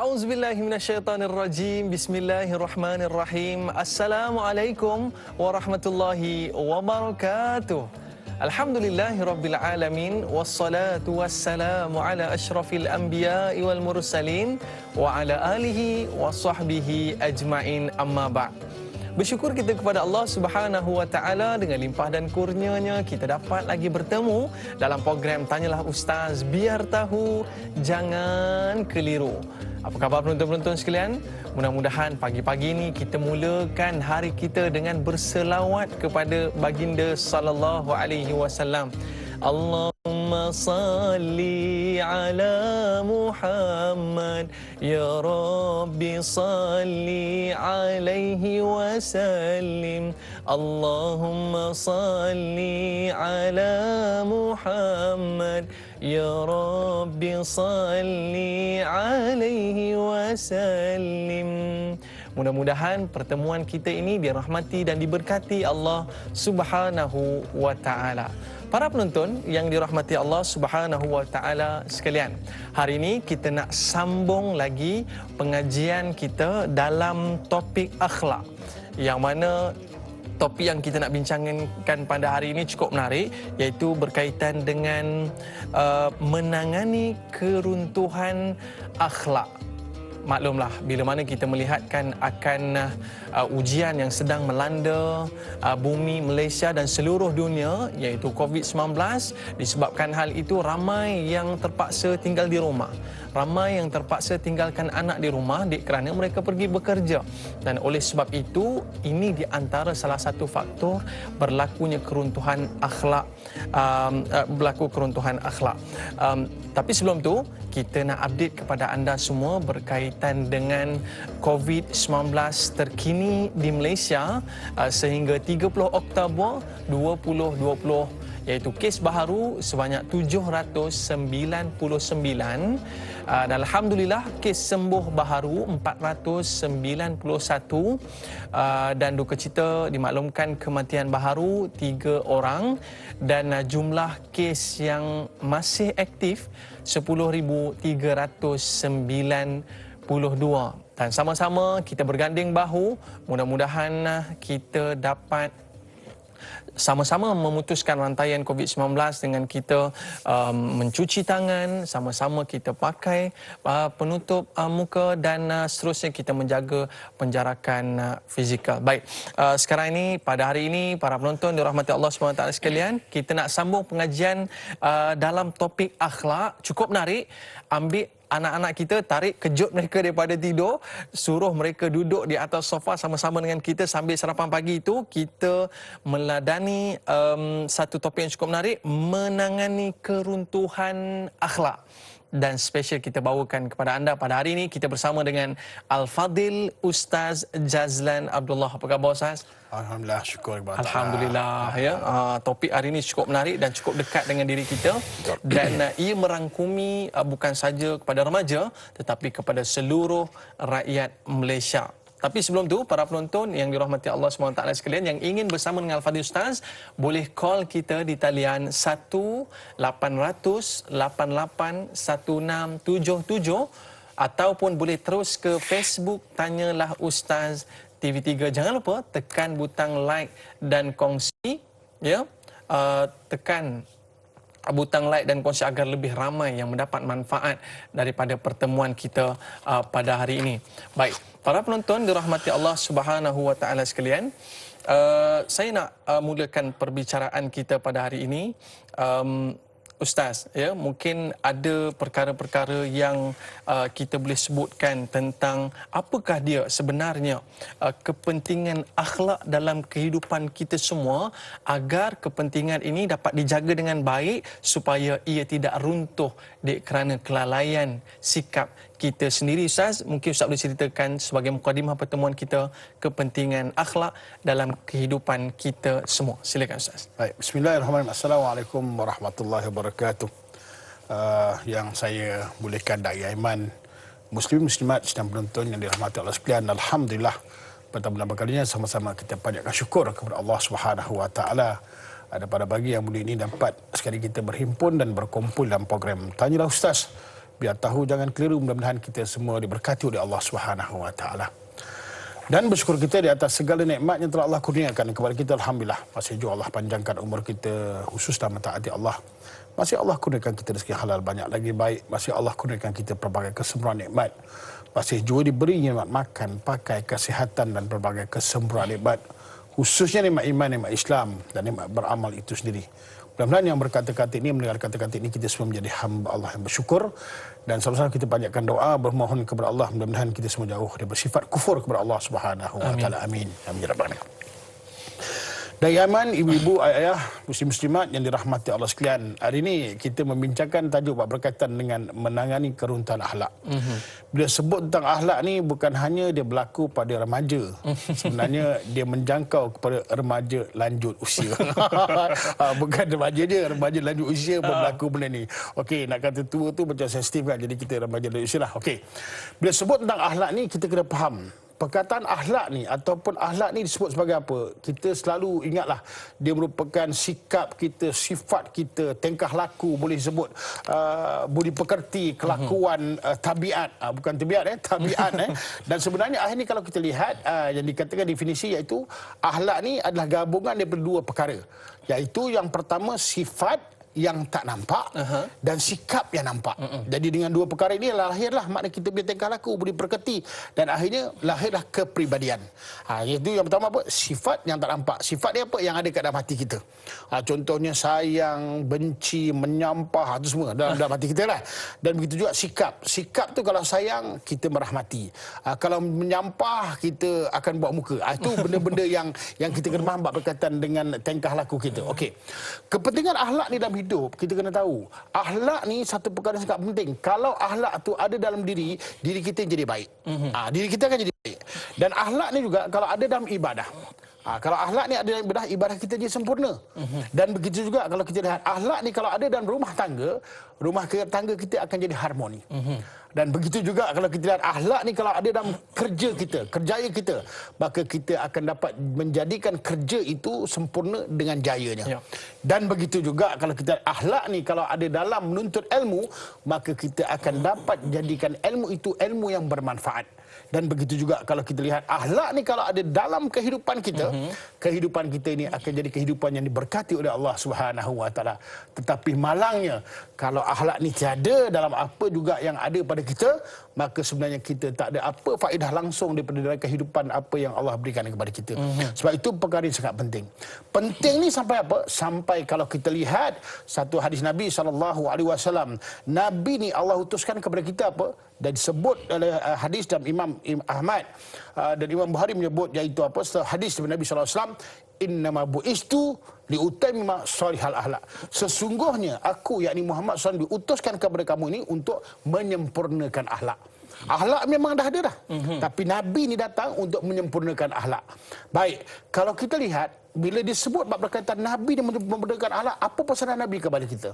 A'udzubillahi minasyaitonirrajim. Bismillahirrahmanirrahim. Assalamualaikum warahmatullahi wabarakatuh. Alhamdulillahirabbil alamin wassalatu wassalamu ala asyrafil anbiya'i wal mursalin wa ala alihi washabbihi ajmain, amma ba'd. Bersyukur kita kepada Allah Subhanahu wa taala, dengan limpah dan kurnianya kita dapat lagi bertemu dalam program Tanyalah Ustaz, biar tahu jangan keliru. Apa khabar penonton-penonton sekalian? Mudah-mudahan pagi-pagi ini kita mulakan hari kita dengan berselawat kepada baginda sallallahu alaihi wasallam. Allahumma salli ala Muhammad, ya Rabbi salli alaihi wasallim. Allahumma salli ala Muhammad, ya Rabbi salli alaihi wasallim. Mudah-mudahan pertemuan kita ini dirahmati dan diberkati Allah Subhanahu wa taala. Para penonton yang dirahmati Allah Subhanahu wa taala sekalian, hari ini kita nak sambung lagi pengajian kita dalam topik akhlak, yang mana topik yang kita nak bincangkan pada hari ini cukup menarik, iaitu berkaitan dengan menangani keruntuhan akhlak. Maklumlah, bila mana kita melihatkan akan ujian yang sedang melanda bumi Malaysia dan seluruh dunia, iaitu COVID-19, disebabkan hal itu ramai yang terpaksa tinggal di rumah. Ramai yang terpaksa tinggalkan anak di rumah kerana mereka pergi bekerja. Dan oleh sebab itu, ini di antara salah satu faktor berlakunya keruntuhan akhlak. Tapi sebelum tu, kita nak update kepada anda semua berkaitan dengan COVID-19 terkini di Malaysia sehingga 30 Oktober 2020, iaitu kes baharu sebanyak 799 dan alhamdulillah kes sembuh baharu 491 dan duka cita dimaklumkan kematian baharu 3 orang dan jumlah kes yang masih aktif 10,392. Dan sama-sama kita berganding bahu, mudah-mudahan kita dapat sama-sama memutuskan rantaian COVID-19 dengan kita mencuci tangan, sama-sama kita pakai penutup muka dan seterusnya kita menjaga penjarakan fizikal. Baik, sekarang ini, pada hari ini, para penonton dirahmati Allah SWT sekalian, kita nak sambung pengajian dalam topik akhlak. Cukup menarik. Ambil anak-anak kita, tarik, kejut mereka daripada tidur, suruh mereka duduk di atas sofa sama-sama dengan kita sambil sarapan pagi itu. Kita meladani satu topik yang cukup menarik, menangani keruntuhan akhlak. Dan special kita bawakan kepada anda pada hari ini, kita bersama dengan Al-Fadil Ustaz Jazlan Abdullah. Apa khabar Ustaz? Alhamdulillah, syukur kepada Allah. Alhamdulillah ya. Topik hari ini cukup menarik dan cukup dekat dengan diri kita, dan ia merangkumi bukan saja kepada remaja tetapi kepada seluruh rakyat Malaysia. Tapi sebelum tu, para penonton yang dirahmati Allah SWT sekalian yang ingin bersama dengan Al-Fadil Ustaz, boleh call kita di talian 1-800-88-1677 ataupun boleh terus ke Facebook Tanyalah Ustaz TV3. Jangan lupa tekan butang like dan kongsi, ya. Tekan butang like dan kongsi agar lebih ramai yang mendapat manfaat daripada pertemuan kita pada hari ini. Baik, para penonton dirahmati Allah Subhanahu wa taala sekalian, saya nak mulakan perbicaraan kita pada hari ini. Ustaz, ya, mungkin ada perkara-perkara yang kita boleh sebutkan tentang apakah dia sebenarnya kepentingan akhlak dalam kehidupan kita semua, agar kepentingan ini dapat dijaga dengan baik supaya ia tidak runtuh kerana kelalaian sikap kita sendiri. Ustaz, mungkin Ustaz boleh ceritakan sebagai mukadimah pertemuan kita kepentingan akhlak dalam kehidupan kita semua. Silakan Ustaz. Baik, bismillahirrahmanirrahim. Assalamualaikum warahmatullahi wabarakatuh. Yang saya bolehkan dai iman, muslim muslimat sedang penonton yang dirahmati Allah sekalian, alhamdulillah pertama kalinya sama-sama kita panjatkan syukur kepada Allah Subhanahu wa taala ada pada pagi yang mulia ini dapat sekali kita berhimpun dan berkumpul dalam program Tanyalah Ustaz, biar tahu jangan keliru. Mudah-mudahan kita semua diberkati oleh Allah Subhanahu wa taala. Dan bersyukur kita di atas segala nikmat yang telah Allah kurniakan kepada kita. Alhamdulillah, masih juga Allah panjangkan umur kita khusus dalam mentaati Allah. Masih Allah kurniakan kita rezeki halal banyak lagi baik. Masih Allah kurniakan kita pelbagai kesempurnaan nikmat. Masih juga diberi nikmat makan, pakai, kesihatan dan pelbagai kesempurnaan nikmat. Khususnya nikmat iman, nikmat Islam dan nikmat beramal itu sendiri. Mudah-mudahan yang berkata-kata ini, mendengar kata-kata ini, kita semua menjadi hamba Allah yang bersyukur. Dan sama-sama kita banyakkan doa, bermohon kepada Allah. Mudah-mudahan kita semua jauh dari bersifat kufur kepada Allah Subhanahu wa taala. Amin. Amin ya rabbal alamin. Dan Yaman, ibu-ibu, ayah, muslim-muslimat yang dirahmati Allah sekalian. Hari ini kita membincangkan tajuk berkaitan dengan menangani keruntuhan akhlak. Bila sebut tentang akhlak ni bukan hanya dia berlaku pada remaja. Sebenarnya dia menjangkau kepada remaja lanjut usia. Bukan remaja je, remaja lanjut usia pun berlaku benda ni. Okey, nak kata tua tu macam sensitif kan. Jadi kita remaja lanjut usia lah. Okey. Bila sebut tentang akhlak ni kita kena faham. Perkataan akhlak ni ataupun akhlak ni disebut sebagai apa? Kita selalu ingatlah dia merupakan sikap kita, sifat kita, tingkah laku, boleh sebut budi pekerti, kelakuan, tabiat, bukan tabiat tabiat Dan sebenarnya akhirnya kalau kita lihat yang dikatakan definisi iaitu akhlak ni adalah gabungan daripada dua perkara. Iaitu yang pertama sifat yang tak nampak dan sikap yang nampak. Jadi dengan dua perkara ini lahirlah makna kita punya tingkah laku, budi pekerti dan akhirnya lahirlah kepribadian. Itu yang pertama apa? Sifat yang tak nampak. Sifat dia apa? Yang ada kat dalam hati kita. Contohnya sayang, benci, menyampah, itu semua dalam hati kita lah. Dan begitu juga sikap. Sikap tu kalau sayang kita merahmati. Kalau menyampah kita akan buat muka. Itu benda-benda yang kita kena faham berkaitan dengan tingkah laku kita. Okey. Kepentingan akhlak ni dalam hidup, kita kena tahu akhlak ni satu perkara yang sangat penting. Kalau akhlak tu ada dalam diri kita jadi baik. Diri kita akan jadi baik. Dan akhlak ni juga kalau ada dalam ibadah. Kalau akhlak ni ada dalam ibadah kita jadi sempurna. Dan begitu juga kalau kita lihat akhlak ni kalau ada dalam rumah tangga kita akan jadi harmoni. Dan begitu juga kalau kita lihat akhlak ni kalau ada dalam kerjaya kita, maka kita akan dapat menjadikan kerja itu sempurna dengan jayanya. Dan begitu juga kalau kita lihat akhlak ni kalau ada dalam menuntut ilmu, maka kita akan dapat jadikan ilmu itu ilmu yang bermanfaat. Dan begitu juga kalau kita lihat akhlak ni kalau ada dalam kehidupan kita, kehidupan kita ini akan jadi kehidupan yang diberkati oleh Allah Subhanahu wa taala. Tetapi malangnya kalau akhlak ni tiada dalam apa juga yang ada pada kita, maka sebenarnya kita tak ada apa faedah langsung daripada dalam kehidupan apa yang Allah berikan kepada kita. Sebab itu perkara yang sangat penting. Penting ni sampai apa? Sampai kalau kita lihat satu hadis Nabi SAW, Nabi ni Allah utuskan kepada kita apa? Dan disebut oleh hadis dalam Imam Ahmad dan Imam Bukhari menyebut iaitu apa? Hadis dari Nabi SAW, innama bu'istu liutammima salihal akhlak. Sesungguhnya aku yakni Muhammad SAW diutuskan kepada kamu ini untuk menyempurnakan akhlak. Akhlak memang dah ada dah. Tapi Nabi ni datang untuk menyempurnakan akhlak. Baik, kalau kita lihat bila disebut bab berkaitan Nabi yang menyempurnakan akhlak, apa pesanan Nabi kepada kita?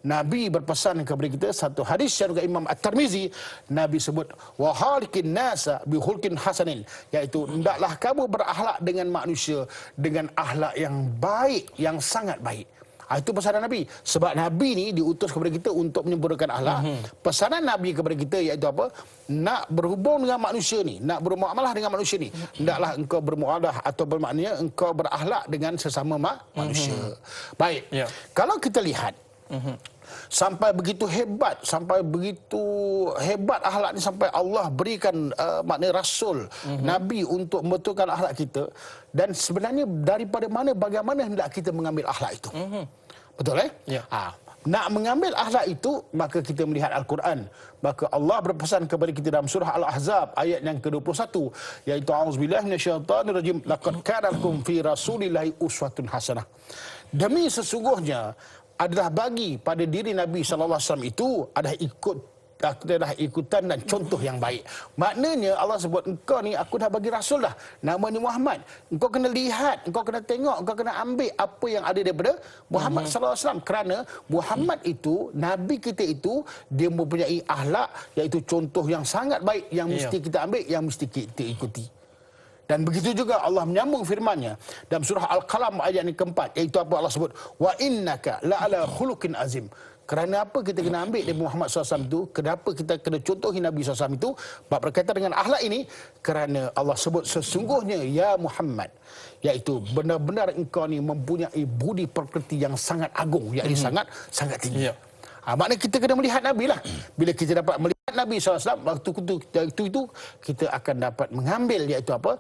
Nabi berpesan kepada kita satu hadis yang juga Imam At-Tirmizi, Nabi sebut wa khaliqin nasa bi khulqin hasanin, iaitu hendaklah kamu berakhlak dengan manusia dengan akhlak yang baik, yang sangat baik. Itu pesanan Nabi. Sebab Nabi ni diutus kepada kita untuk menyempurnakan akhlak. Pesanan Nabi kepada kita iaitu apa? Nak berhubung dengan manusia ni, nak bermuamalah dengan manusia ni, hendaklah engkau bermuamalah atau bermaknanya engkau berakhlak dengan sesama manusia. Baik. Kalau kita lihat sampai begitu hebat akhlak ni, sampai Allah berikan makna rasul Nabi untuk membetulkan akhlak kita. Dan sebenarnya daripada mana, bagaimana hendak kita mengambil akhlak itu? Betul nak mengambil akhlak itu, maka kita melihat Al-Quran. Maka Allah berpesan kepada kita dalam surah Al-Ahzab ayat yang ke-21, iaitu a'udzubillahi minasyaitonirrajim, laqad kana lakum fi rasulillahi uswatun hasanah. Demi sesungguhnya adalah bagi pada diri Nabi SAW itu adalah ikutan dan contoh yang baik. Maknanya Allah sebut engkau ni aku dah bagi rasul dah, namanya Muhammad. Engkau kena lihat, engkau kena tengok, engkau kena ambil apa yang ada daripada Muhammad SAW. Kerana Muhammad itu, Nabi kita itu, dia mempunyai akhlak, iaitu contoh yang sangat baik yang mesti kita ambil, yang mesti kita ikuti. Dan begitu juga Allah menyambung firman-Nya dalam surah Al-Qalam ayat yang keempat, iaitu apa Allah sebut, wa innaka la'ala khuluqin azim. Kerana apa kita kena ambil dari Muhammad SAW itu? Kenapa kita kena contohi Nabi SAW itu? Bab berkaitan dengan akhlak ini, kerana Allah sebut sesungguhnya ya Muhammad, iaitu benar-benar engkau ni mempunyai budi pekerti yang sangat agung, iaitu sangat tinggi. Maknanya kita kena melihat Nabi lah. Bila kita dapat melihat Nabi SAW, waktu itu kita akan dapat mengambil, iaitu apa?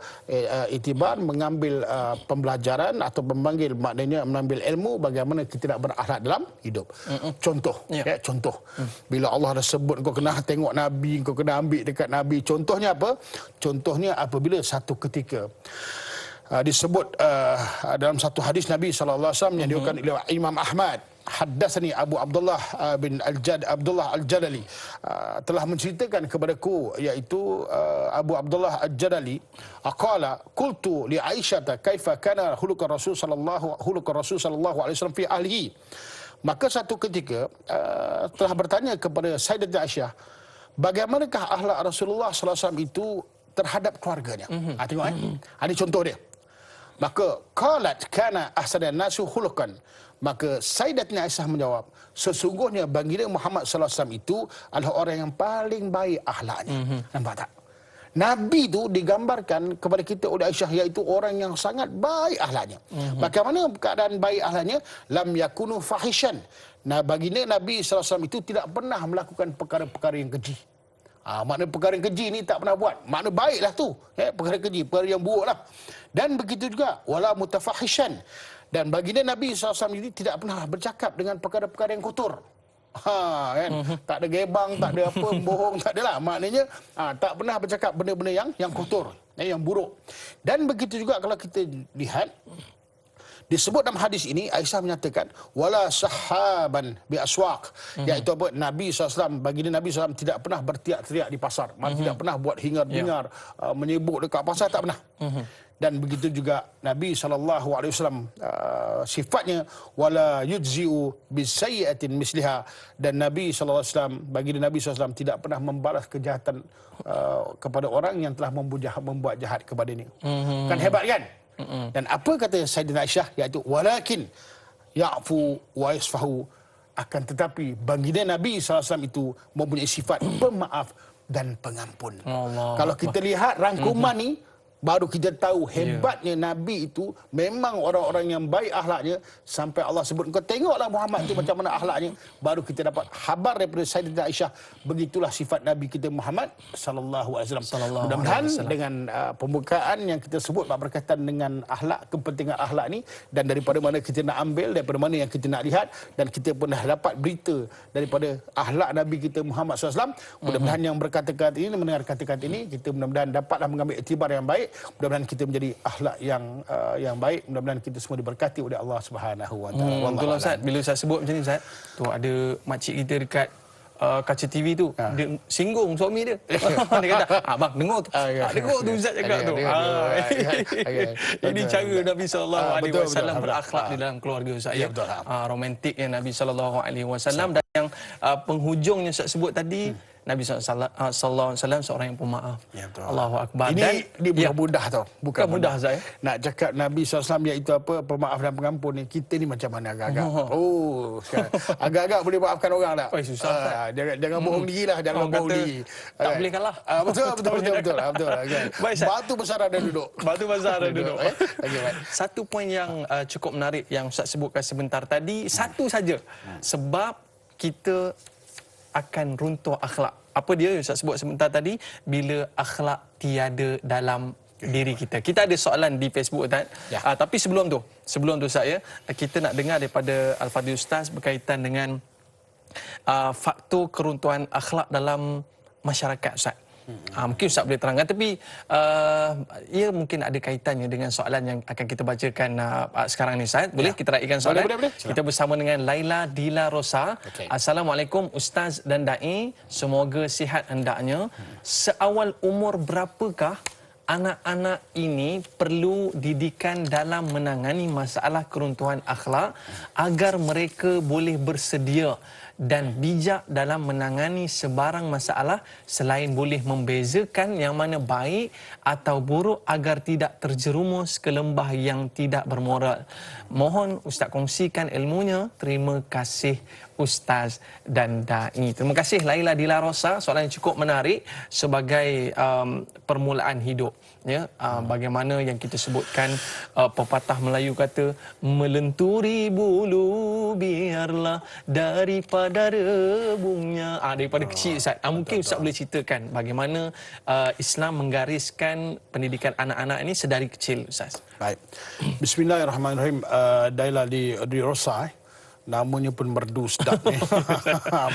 Itibar, mengambil pembelajaran atau maknanya mengambil ilmu bagaimana kita nak berakhlak dalam hidup. Contoh, contoh. Bila Allah dah sebut kau kena tengok Nabi, kau kena ambil dekat Nabi. Contohnya apa? Contohnya apabila satu ketika disebut dalam satu hadis Nabi SAW yang diriwayatkan oleh Imam Ahmad, haddatsani Abu Abdullah bin Abdullah Al-Jadali, telah menceritakan kepadaku, iaitu Abu Abdullah Al-Jadali, qala qultu li Aisyah kaifa kana khuluqur Rasul sallallahu alaihi wasallam fi ahlihi. Maka satu ketika telah bertanya kepada Sayyidatina Aisyah, bagaimanakah akhlak Rasulullah sallallahu alaihi wasallam itu terhadap keluarganya. Tengok ini contoh dia. Maka qalat kana ahsanan nasu khuluqan. Maka Sayyidatina Aisyah menjawab, sesungguhnya baginda Muhammad sallallahu alaihi wasallam itu adalah orang yang paling baik akhlaknya. Nampak tak? Nabi itu digambarkan kepada kita oleh Aisyah, iaitu orang yang sangat baik akhlaknya. Bagaimana keadaan baik akhlaknya? Lam yakunu fahishan. Nah, baginda Nabi sallallahu alaihi wasallam itu tidak pernah melakukan perkara-perkara yang keji. Makna perkara yang keji ni tak pernah buat. Makna baiklah tu. Perkara keji, perkara yang buruk lah. Dan begitu juga, wala mutafahishan. Dan baginda Nabi SAW ini tidak pernah bercakap dengan perkara-perkara yang kotor. Tak ada gebang, tak ada apa, bohong, tak ada lah. Maknanya, tak pernah bercakap benda-benda yang kotor, yang buruk. Dan begitu juga kalau kita lihat, disebut dalam hadis ini, Aisyah menyatakan, wala sahaban bi aswaq, iaitu apa? Nabi SAW, baginda Nabi SAW tidak pernah berteriak-teriak di pasar. Tidak pernah buat hingar-bingar, menyebut dekat pasar, tak pernah. Dan begitu juga Nabi SAW sifatnya wala yujzi'u bisayyi'atin misliha, dan Nabi SAW, baginda Nabi SAW tidak pernah membalas kejahatan kepada orang yang telah membuat jahat kepada ini. Kan hebat kan? Dan apa kata Sayyidatina Aisyah, iaitu walakin ya'fu wa yasfahu, akan tetapi baginda Nabi SAW itu mempunyai sifat pemaaf dan pengampun. Kalau kita lihat rangkuman ni, baru kita tahu hebatnya Nabi itu memang orang-orang yang baik akhlaknya, sampai Allah sebut kau tengoklah Muhammad itu macam mana akhlaknya. Baru kita dapat khabar daripada Sayyidatina Aisyah, begitulah sifat Nabi kita Muhammad sallallahu alaihi wasallam. Mudah-mudahan dengan pembukaan yang kita sebut berkaitan dengan akhlak, kepentingan akhlak ni, dan daripada mana kita nak ambil, daripada mana yang kita nak lihat, dan kita pun dah dapat berita daripada akhlak Nabi kita Muhammad SAW. Mudah-mudahan yang berkata-kata ini, mendengar kata-kata ini, kita mudah-mudahan dapatlah mengambil iktibar yang baik. Mudah-mudahan kita menjadi akhlak yang baik. Mudah-mudahan kita semua diberkati oleh Allah Subhanahu wa taala. Betul Ustaz, bila saya sebut macam ni Ustaz, tu ada makcik kita dekat kaca TV tu, dia singgung suami dia. Dia kata, "Abang dengar tu." Dengar tu Ustaz cakap tu. Ini cara Nabi sallallahu alaihi wasallam berakhlak di dalam keluarga Ustaz, ya. Romantik yang Nabi sallallahu alaihi wasallam. Dan yang penghujungnya Ustaz sebut tadi, Nabi SAW seorang yang pemaaf. Allahu Akbar. Ini bukan mudah tau. Bukan mudah Zai. Nak cakap Nabi SAW iaitu apa? Pemaaf dan pengampun ni. Kita ni macam mana agak-agak? Agak-agak boleh maafkan orang tak? Susah. Jangan bohong diri lah. Jangan bohong diri. Tak boleh kalah. Betul. Batu besar ada duduk. Batu besar ada duduk. Satu poin yang cukup menarik yang Ustaz sebutkan sebentar tadi. Satu saja. Sebab kita akan runtuh akhlak. Apa dia Ustaz sebut sebentar tadi? Bila akhlak tiada dalam diri kita. Kita ada soalan di Facebook Ustaz. Tapi sebelum tu Ustaz, ya, kita nak dengar daripada Al-Fadhil Ustaz berkaitan dengan faktor keruntuhan akhlak dalam masyarakat Ustaz. Mungkin Ustaz boleh terangkan, tapi ia mungkin ada kaitannya dengan soalan yang akan kita bacakan sekarang ni Ustaz. Boleh kita raikan soalan? Boleh. Kita bersama dengan Laila Dila Rosa. Assalamualaikum Ustaz dan Da'i, semoga sihat hendaknya. Seawal umur berapakah anak-anak ini perlu didikan dalam menangani masalah keruntuhan akhlak agar mereka boleh bersedia dan bijak dalam menangani sebarang masalah selain boleh membezakan yang mana baik atau buruk agar tidak terjerumus ke lembah yang tidak bermoral. Mohon Ustaz kongsikan ilmunya. Terima kasih ustaz dan dai. Terima kasih Laila Dila Rosa, soalan yang cukup menarik sebagai permulaan hidup. Ya, bagaimana yang kita sebutkan pepatah Melayu kata melenturi bulu biarlah daripada rebungnya. Daripada kecil Ustaz. Mungkin Ustaz boleh ceritakan bagaimana Islam menggariskan pendidikan anak-anak ini sedari kecil Ustaz. Baik. Bismillahirrahmanirrahim. Daila di Rosa, namanya pun merdu sedap ni.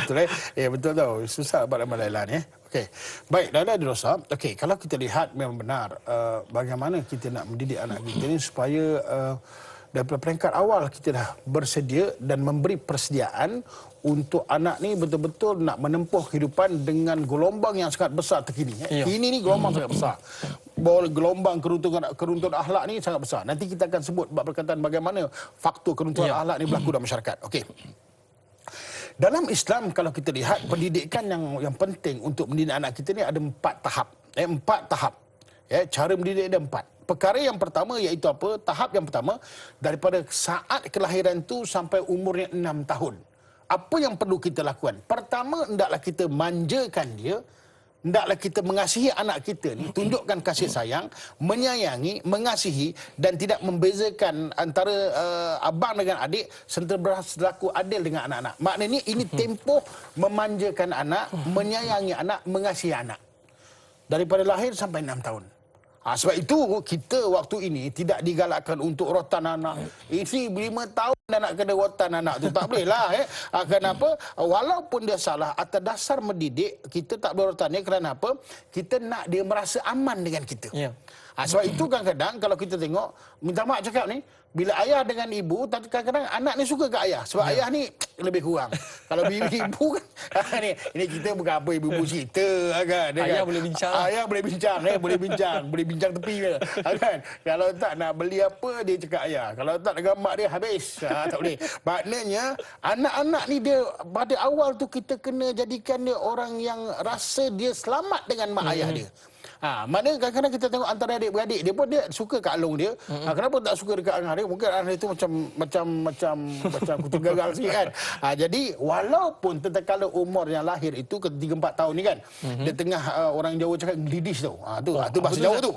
Betul Ya betul tau. Susah buat nama Daila ni. Okey. Baik, Daila di Rosa. Okey, kalau kita lihat memang benar bagaimana kita nak mendidik anak kita ni supaya daripada peringkat awal kita dah bersedia dan memberi persediaan untuk anak ni betul-betul nak menempuh kehidupan dengan gelombang yang sangat besar terkini. Ini ni gelombang sangat besar. Gelombang keruntuhan akhlak ni sangat besar. Nanti kita akan sebut berkaitan bagaimana faktor keruntuhan akhlak ni berlaku dalam masyarakat. Okey. Dalam Islam kalau kita lihat pendidikan yang penting untuk mendidik anak kita ni ada 4 tahap. 4 tahap. Cara mendidik ada 4. Perkara yang pertama iaitu apa? Tahap yang pertama daripada saat kelahiran tu sampai umurnya 6 tahun. Apa yang perlu kita lakukan? Pertama, hendaklah kita manjakan dia. Hendaklah kita mengasihi anak kita ni, tunjukkan kasih sayang, menyayangi, mengasihi dan tidak membezakan antara abang dengan adik serta berlaku adil dengan anak-anak. Maknanya ini tempoh memanjakan anak, menyayangi anak, mengasihi anak. Daripada lahir sampai 6 tahun. Sebab itu kita waktu ini tidak digalakkan untuk rotan anak. Isi 5 tahun dah nak kena rotan anak tu. Tak boleh lah. Kenapa? Walaupun dia salah, atas dasar mendidik, kita tak boleh rotan dia. Kerana apa? Kita nak dia merasa aman dengan kita. Sebab itu kadang-kadang kalau kita tengok, minta maaf cakap ni, bila ayah dengan ibu, kadang-kadang anak ni suka ke ayah. Sebab ayah ni lebih kurang. Kalau ibu kan, ini kita bukan apa ibu-ibu cerita. Kan, ayah kan? boleh bincang. Ayah boleh bincang. Boleh bincang tepi ke. Kan? Kalau tak nak beli apa, dia cakap ayah. Kalau tak nak gambar dia, habis. Tak boleh. Maknanya, anak-anak ni dia, pada awal tu kita kena jadikan dia orang yang rasa dia selamat dengan mak ayah dia. Mana kadang-kadang kita tengok antara adik-beradik dia pun dia suka kat Along dia. Kenapa tak suka dekat Angah dia? Mungkin Angah dia tu macam kutu gagal sikit kan. Jadi walaupun tatkala umur yang lahir itu ke 3-4 tahun ni kan. Dia tengah orang Jawa cakap glidis tu. Tu bahasa Jawa tu.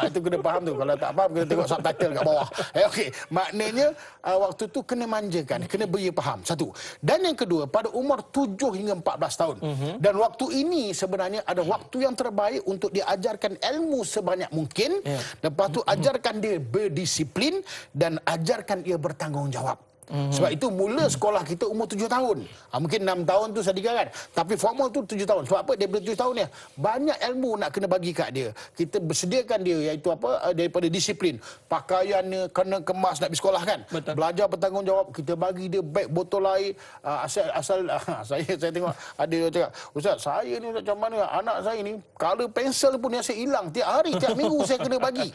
Itu kena faham tu. Kalau tak faham kena tengok subtitle kat bawah. Okey, maknanya waktu tu kena manjakan, kena beri faham. Satu. Dan yang kedua, pada umur 7 hingga 14 tahun. Dan waktu ini sebenarnya ada waktu yang terbaik untuk diajarkan ilmu sebanyak mungkin. Lepas tu ajarkan dia berdisiplin dan ajarkan dia bertanggungjawab. Sebab itu mula sekolah kita umur 7 tahun. Mungkin 6 tahun tu Sadika kan. Tapi formal tu 7 tahun. Sebab apa? Daripada 7 tahun ni banyak ilmu nak kena bagi kat dia. Kita bersediakan dia iaitu apa? Daripada disiplin. Pakaiannya kena kemas nak pergi sekolah kan. Betul. Belajar bertanggungjawab. Kita bagi dia beg botol air. Asal saya tengok ada yang cakap, Ustaz, saya ni macam mana? Anak saya ni color pensel pun yang saya hilang. Tiap hari, tiap minggu saya kena bagi.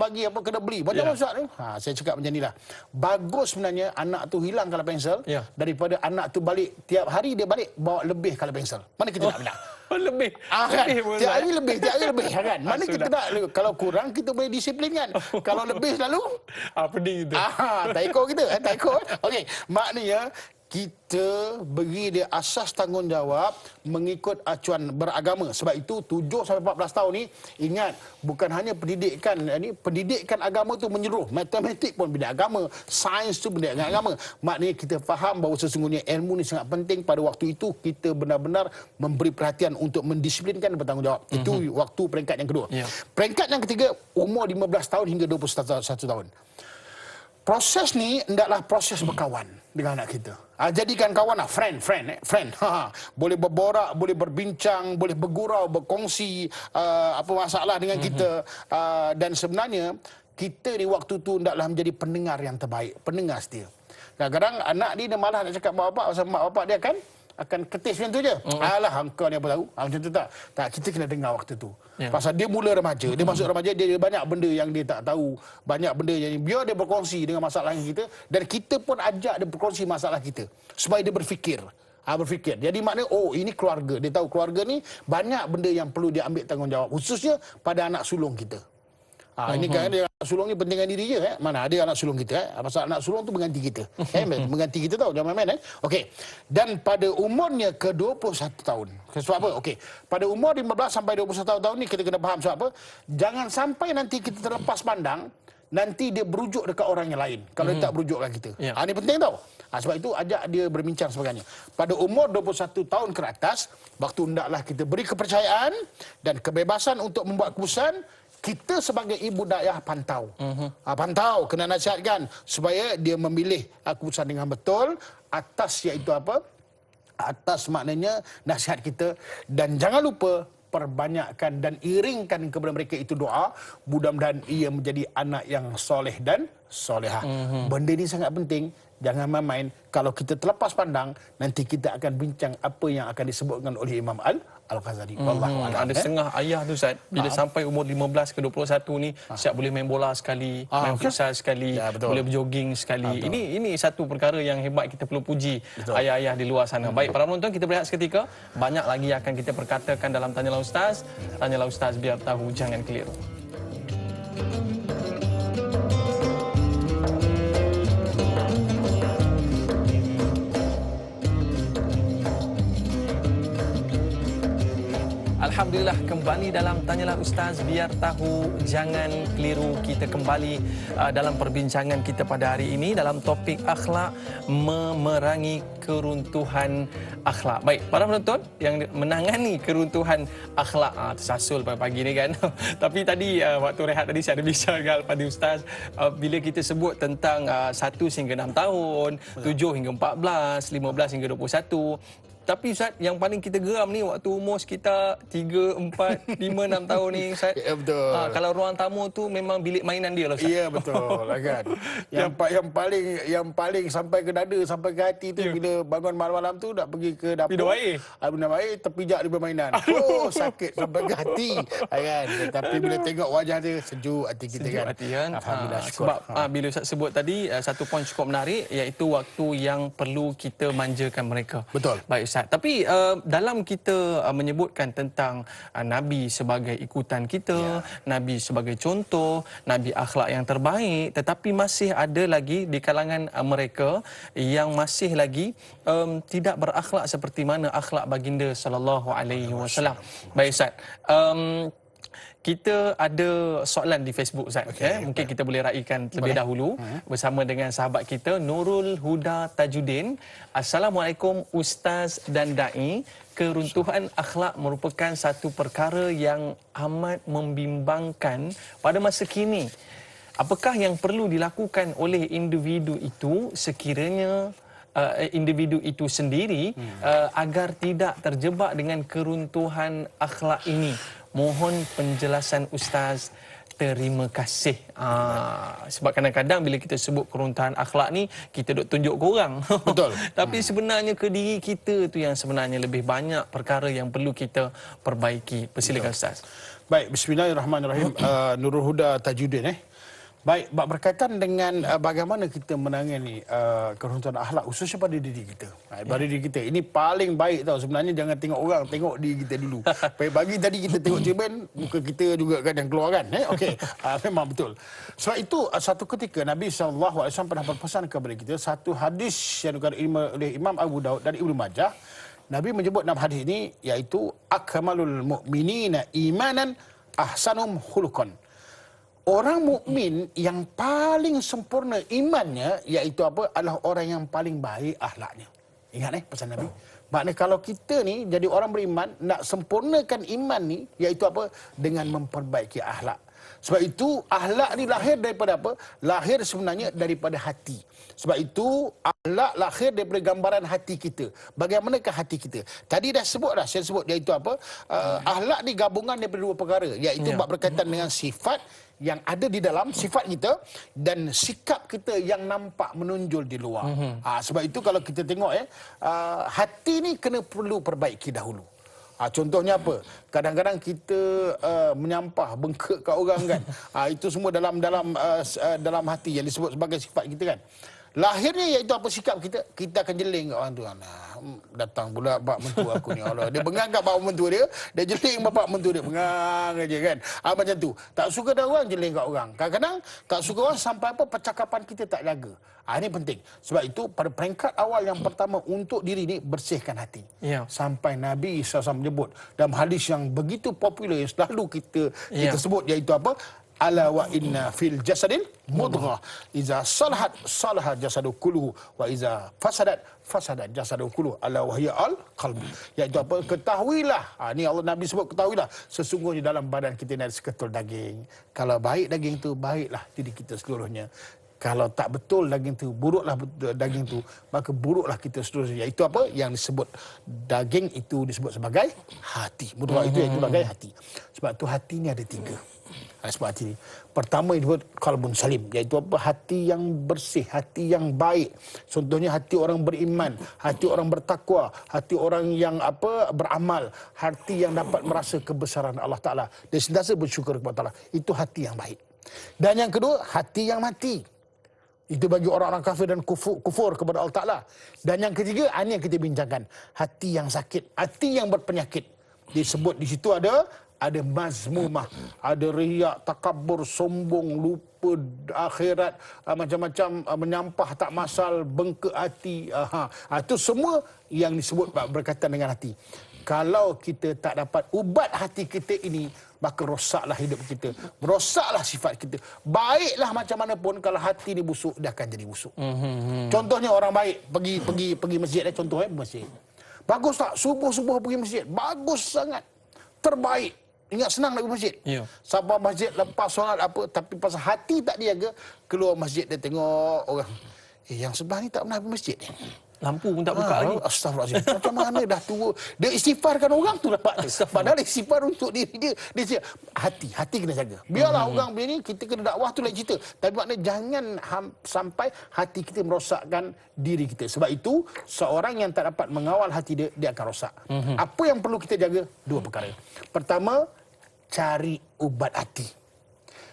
Bagi apa, kena beli. Macam mana Ustaz ni? Saya cakap macam ni lah. Bagus sebenarnya anak tu hilang color pensel daripada anak tu balik tiap hari dia balik bawa lebih color pensel. Mana kita nak minat? Lebih. Kan? Tiap hari lebih kan? Mana kita nak, kalau kurang kita boleh disiplin kan? Kalau lebih selalu pening itu. Taiko kita taiko. Okey, maknanya kita beri dia asas tanggungjawab mengikut acuan beragama. Sebab itu 7 sampai 14 tahun ni ingat, bukan hanya pendidikan agama tu menyeluruh. Matematik pun benda agama, sains tu benda agama. Maknanya kita faham bahawa sesungguhnya ilmu ni sangat penting. Pada waktu itu kita benar-benar memberi perhatian untuk mendisiplinkan dan bertanggungjawab. Itu waktu peringkat yang kedua. Peringkat yang ketiga umur 15 tahun hingga 21 tahun. Proses ni hendaklah proses berkawan dengan anak kita. Jadikan kawan lah, friend. Boleh berborak, boleh berbincang, boleh bergurau, berkongsi apa masalah dengan kita. Dan sebenarnya kita di waktu tu hendaklah menjadi pendengar yang terbaik, pendengar setia. Kadang-kadang anak dia malah nak cakap mak bapak, pasal mak bapak dia akan ketis macam tu je. Alah, engkau ni apa tahu? Macam tu tak? Tak, kita kena dengar waktu tu. Pasal dia mula remaja. Dia masuk remaja, dia banyak benda yang dia tak tahu. Banyak benda yang biar dia berkongsi dengan masalah kita. Dan kita pun ajak dia berkongsi masalah kita. Supaya dia berfikir. Berfikir. Jadi maknanya, ini keluarga. Dia tahu keluarga ni banyak benda yang perlu dia ambil tanggungjawab. Khususnya pada anak sulung kita. Ini kan dia anak sulung ni pentingkan diri je. Mana ada anak sulung kita. Pasal anak sulung tu mengganti kita. Mengganti kita tau. Jangan main-main. Okey. Dan pada umurnya ke 21 tahun. Sebab apa? Okey. Pada umur 15 sampai 21 tahun ni kita kena faham sebab apa? Jangan sampai nanti kita terlepas pandang, nanti dia berujuk dekat orang yang lain. Kalau dia tak berujukkan kita. Ini penting tau. Sebab itu ajak dia berbincang sebagainya. Pada umur 21 tahun ke atas, waktu hendaklah kita beri kepercayaan dan kebebasan untuk membuat keputusan. Kita sebagai ibu dayah pantau. Pantau, kena nasihatkan supaya dia memilih keputusan dengan betul atas iaitu apa? Atas maknanya nasihat kita. Dan jangan lupa perbanyakkan dan iringkan kepada mereka itu doa. Mudah-mudahan ia menjadi anak yang soleh dan solehah. Benda ini sangat penting. Jangan main-main. Kalau kita terlepas pandang, nanti kita akan bincang apa yang akan disebutkan oleh Imam Al-Ghazali. Ada setengah ayah tu Ustaz, bila sampai umur 15 ke 21 ni, siap boleh main bola sekali, main futsal sekali, boleh berjoging sekali. Ini satu perkara yang hebat, kita perlu puji ayah-ayah di luar sana. Baik, para penonton, kita berehat seketika. Banyak lagi akan kita perkatakan dalam Tanyalah Ustaz. Tanyalah Ustaz, biar tahu, jangan keliru. Alhamdulillah, kembali dalam Tanyalah Ustaz, biar tahu, jangan keliru. Kita kembali dalam perbincangan kita pada hari ini dalam topik akhlak, memerangi keruntuhan akhlak. Baik, para penonton yang menangani keruntuhan akhlak, tersasul pagi-pagi ni kan. Tapi tadi waktu rehat tadi saya ada bincang dengan Al-Fadhil Ustaz, bila kita sebut tentang 1 hingga 6 tahun, 7 hingga 14, 15 hingga 21. Tapi Ustaz, yang paling kita geram ni waktu umur sekitar 3, 4, 5, 6 tahun ni Ustaz. Ya, betul. Kalau ruang tamu tu memang bilik mainan dia lah Ustaz. Ya, betul lah kan. Yang paling sampai ke dada, sampai ke hati tu bila bangun malam-malam tu nak pergi ke dapur. Minum air. Minum air, terpijak di permainan. Sakit sampai ke hati. Kan? Tapi bila tengok wajah dia, sejuk hati kita sejuk kan. Hati, kan? Alhamdulillah, syukur. Sebab bila Ustaz sebut tadi, satu poin cukup menarik, iaitu waktu yang perlu kita manjakan mereka. Betul. Baik Ustaz. Tapi dalam kita menyebutkan tentang Nabi sebagai ikutan kita, Nabi sebagai contoh, Nabi akhlak yang terbaik, tetapi masih ada lagi di kalangan mereka yang masih lagi tidak berakhlak seperti mana akhlak baginda sallallahu alaihi wasallam. Baik Ustaz. Kita ada soalan di Facebook Ustaz. Mungkin kita boleh raikan terlebih dahulu bersama dengan sahabat kita Nurul Huda Tajuddin. Assalamualaikum Ustaz dan Da'i. Keruntuhan akhlak merupakan satu perkara yang amat membimbangkan pada masa kini. Apakah yang perlu dilakukan oleh individu itu sekiranya individu itu sendiri agar tidak terjebak dengan keruntuhan akhlak ini? Mohon penjelasan Ustaz. Terima kasih. Sebab kadang-kadang bila kita sebut keruntuhan akhlak ni, kita duk tunjuk ke orang. Betul. Tapi sebenarnya ke diri kita tu yang sebenarnya lebih banyak perkara yang perlu kita perbaiki. Persilakan Ustaz. Baik, bismillahirrahmanirrahim. Nurul Huda Tajuddin. Baik, berkaitan dengan bagaimana kita menangani keruntuhan akhlak khususnya pada diri kita. Pada diri kita. Ini paling baik tau. Sebenarnya jangan tengok orang, tengok diri kita dulu. Pagi tadi kita tengok cermin, muka kita juga kan yang keluar kan. Okey, memang betul. Sebab itu satu ketika Nabi SAW pernah berpesan kepada kita satu hadis yang dikatakan oleh Imam Abu Daud dan Ibnu Majah. Nabi menyebut dalam hadis ini iaitu akmalul mu'minina imanan ahsanum khuluqan. Orang mukmin yang paling sempurna imannya iaitu apa? Adalah orang yang paling baik akhlaknya. Ingat pesan Nabi. Maknanya kalau kita ni jadi orang beriman nak sempurnakan iman ni iaitu apa? Dengan memperbaiki akhlak. Sebab itu akhlak ni lahir daripada apa? Lahir sebenarnya daripada hati. Sebab itu akhlak lahir daripada gambaran hati kita. Bagaimanakah hati kita? Tadi dah sebut dah, saya sebut iaitu apa? Akhlak ni gabungan daripada dua perkara, iaitu berkaitan dengan sifat yang ada di dalam sifat kita dan sikap kita yang nampak menonjol di luar. Sebab itu kalau kita tengok hati ni kena perlu perbaiki dahulu. Contohnya apa? Kadang-kadang kita menyampah, bengkak kat orang kan. Itu semua dalam hati yang disebut sebagai sifat kita kan. Lahirnya iaitu apa sikap kita, kita akan jeling kat orang tu. Nah, datang pula bapak mentua aku ni. Allah, dia bengang kat bapak mentua dia, dia jeling bapak mentua dia, bengang aja kan. Macam tu. Tak suka dah orang, jeling kat orang. Kadang-kadang tak suka orang sampai apa percakapan kita tak jaga. Ini penting. Sebab itu pada peringkat awal yang pertama untuk diri ni, bersihkan hati. Ya. Sampai Nabi SAW menyebut dalam hadis yang begitu popular yang selalu kita sebut, iaitu apa? Ala wa inna fil jasadil mudghah iza salahat salaha jasadu kulluhu wa iza fasadat fasadat jasadu kulluhu ala wa hiya al qalbi. Iaitu apa? Ketahuilah. Ni Allah Nabi sebut, ketahuilah sesungguhnya dalam badan kita ni ada seketul daging. Kalau baik daging tu, baiklah diri kita seluruhnya. Kalau tak betul daging tu, buruklah daging tu, maka buruklah kita seterusnya. Iaitu apa? Yang disebut daging itu disebut sebagai hati. Mudghah itu iaitu sebagai hati. Sebab tu hati ni ada 3. Sebab hati ni. Pertama disebut qalbun salim, iaitu apa? Hati yang bersih, hati yang baik. Contohnya hati orang beriman, hati orang bertakwa, hati orang yang beramal, hati yang dapat merasa kebesaran Allah Taala dan sentiasa bersyukur kepada Allah. Itu hati yang baik. Dan yang kedua, hati yang mati. Itu bagi orang-orang kafir dan kufur kepada Allah Ta'ala. Dan yang ketiga, ini yang kita bincangkan. Hati yang sakit, hati yang berpenyakit. Disebut di situ ada mazmumah, ada riak, takabur, sombong, lupa akhirat, macam-macam, menyampah tak masal, bengkak hati. Itu semua yang disebut berkaitan dengan hati. Kalau kita tak dapat ubat hati kita ini, maka rosaklah hidup kita, rosaklah sifat kita. Baiklah macam mana pun, kalau hati ni busuk, dia akan jadi busuk. Contohnya orang baik pergi masjid, contohnya masjid. Bagus tak? Subuh-subuh pergi masjid, bagus sangat, terbaik. Ingat senang nak pergi masjid. Sampai masjid lepas solat tapi pasal hati tak dijaga, keluar masjid dia tengok orang, yang sebelah ni tak pernah pergi masjid. Lampu pun tak buka lagi. Astagfirullahaladzim. Macam mana dah tua. Dia istighfarkan orang tu dapat dia. Padahal istighfar untuk diri dia. Dia hati kena jaga. Biarlah orang begini, kita kena dakwah tu lain cerita. Tapi maknanya jangan sampai hati kita merosakkan diri kita. Sebab itu, seorang yang tak dapat mengawal hati dia, dia akan rosak. Apa yang perlu kita jaga? 2 perkara. Pertama, cari ubat hati.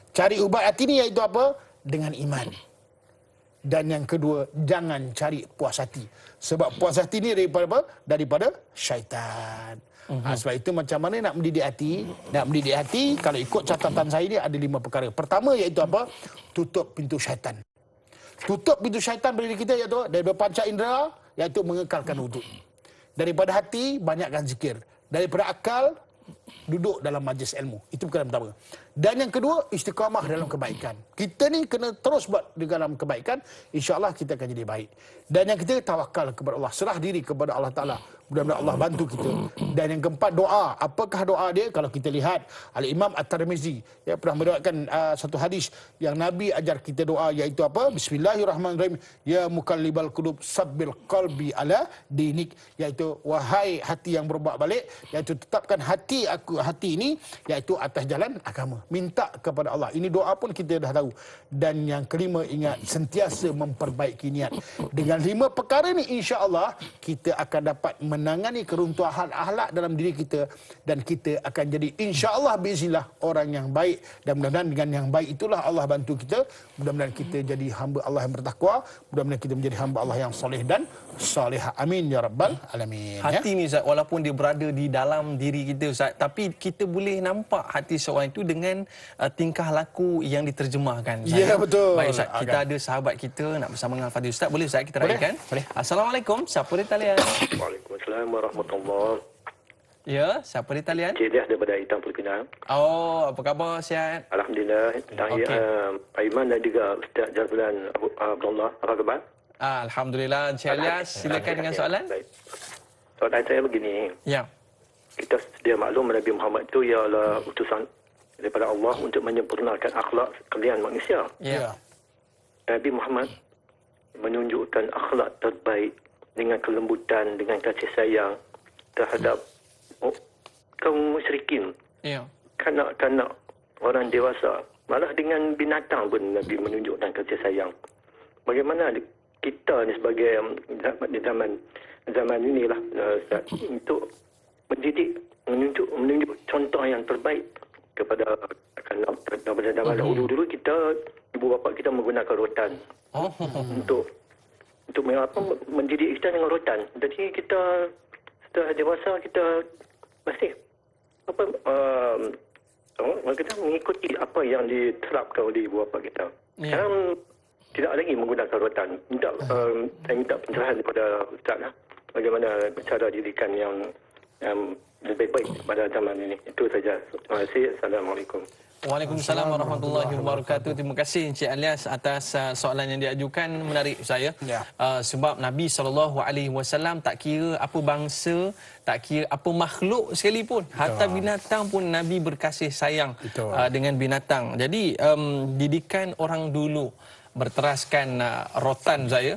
Cari ubat hati ni iaitu apa? Dengan iman. Dan yang kedua, jangan cari puas hati. Sebab puas hati ni daripada apa? Daripada syaitan. Sebab itu macam mana nak mendidik hati? Nak mendidik hati, kalau ikut catatan saya ni ada 5 perkara. Pertama iaitu apa? Tutup pintu syaitan. Tutup pintu syaitan pada diri kita iaitu daripada panca indera, iaitu mengekalkan wuduk. Daripada hati, banyakkan zikir. Daripada akal, duduk dalam majlis ilmu. Itu perkara pertama. Dan yang kedua, istiqamah dalam kebaikan. Kita ni kena terus buat di dalam kebaikan, insya-Allah kita akan jadi baik. Dan yang ketiga, tawakal kepada Allah, serah diri kepada Allah Taala. Mudah-mudahan Allah bantu kita. Dan yang keempat, doa. Apakah doa dia? Kalau kita lihat Al-Imam At-Tirmizi pernah meriwayatkan satu hadis yang Nabi ajar kita doa, iaitu apa? Bismillahirrahmanirrahim. Ya muqallibal qulub sabbil qalbi ala dinik, iaitu wahai hati yang berubah balik, iaitu tetapkan hati ini iaitu atas jalan agama. Minta kepada Allah. Ini doa pun kita dah tahu. Dan yang kelima, ingat sentiasa memperbaiki niat. Dengan 5 perkara ni, insya-Allah kita akan dapat menangani keruntuhan akhlak dalam diri kita, dan kita akan jadi insya-Allah biiznillah orang yang baik. Dan mudah-mudahan dengan yang baik itulah Allah bantu kita. Mudah-mudahan kita jadi hamba Allah yang bertakwa. Mudah-mudahan kita menjadi hamba Allah yang soleh dan salihah. Amin ya rabbal alamin. Hati ni Ustaz, walaupun dia berada di dalam diri kita Ustaz, tapi kita boleh nampak hati seorang itu dengan tingkah laku yang diterjemahkan. Ya, betul. Baik Ustaz, kita ada sahabat kita nak bersama dengan Al-Fadhil Ustaz. Boleh Ustaz kita raikan? Boleh. Assalamualaikum. Siapa di talian? Waalaikumsalam warahmatullahi. Ya, siapa di talian? Cediah daripada Itang Perkenal. Oh, apa khabar? Sihat? Alhamdulillah. Tahiyat Pak Iman dan juga Ustaz Jazlan Abdullah. Apa khabar? Alhamdulillah. Encik Elias, silakan dengan soalan. Baik. Soalan saya begini. Ya. Kita sedia maklum Nabi Muhammad itu ialah utusan daripada Allah untuk menyempurnakan akhlak sekalian manusia. Ya. Nabi Muhammad menunjukkan akhlak terbaik dengan kelembutan, dengan kasih sayang terhadap kaum musyrikin, kanak-kanak, orang dewasa, malah dengan binatang pun Nabi menunjukkan kasih sayang. Bagaimana kita ni sebagai di zaman inilah untuk mendidik, menunjuk contoh yang terbaik kepada kanak. Pada zaman dahulu kita, ibu bapa kita menggunakan rotan untuk untuk mendidik kita dengan rotan. Jadi kita setelah dewasa kita masih kita mengikuti apa yang diterapkan oleh ibu bapa kita. Sekarang tidak lagi menggunakan rotan. Saya minta pencerahan daripada Ustaz bagaimana cara didikan yang lebih baik pada zaman ini. Itu saja. Terima kasih. Assalamualaikum. Waalaikumsalam warahmatullahi wabarakatuh. Terima kasih Encik Alias atas soalan yang diajukan, menarik saya. Sebab Nabi SAW tak kira apa bangsa, tak kira apa makhluk sekalipun, hatta binatang pun Nabi berkasih sayang dengan binatang. Jadi didikan orang dulu berteraskan rotan saya.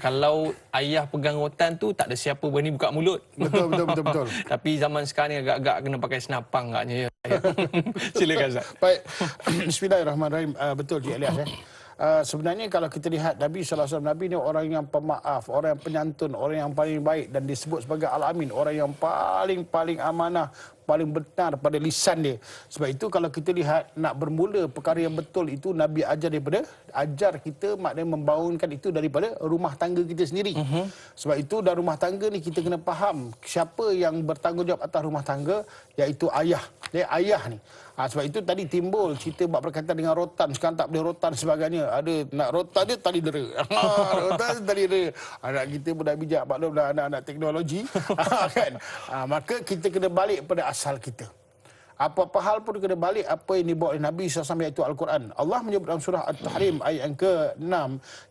Kalau ayah pegang rotan tu tak ada siapa berani buka mulut. Betul. Tapi zaman sekarang ni agak-agak kena pakai senapang agaknya. Silakan Ustaz. Baik. Bismillahirrahmanirrahim. Betul Cik Elias. Sebenarnya kalau kita lihat Nabi SAW, Nabi ni orang yang pemaaf, orang yang penyantun, orang yang paling baik dan disebut sebagai Al-Amin, orang yang paling amanah, paling benar pada lisan dia. Sebab itu kalau kita lihat nak bermula perkara yang betul itu Nabi ajar kita, maknanya membangunkan itu daripada rumah tangga kita sendiri. Sebab itu dalam rumah tangga ni kita kena faham siapa yang bertanggungjawab atas rumah tangga, iaitu ayah. Ayah ni. Sebab itu tadi timbul cerita buat berkaitan dengan rotan. Sekarang tak boleh rotan sebagainya. Ada nak rotan dia tali dera. Rotan tali dera. Anak kita budak bijak, maklum dah anak-anak teknologi. Kan? Maka kita kena balik pada asal kita. Apa-apa hal pun kena balik apa yang dibawa oleh Nabi SAW, iaitu Al-Quran. Allah menyebut dalam surah At-Tahrim ayat yang ke-6,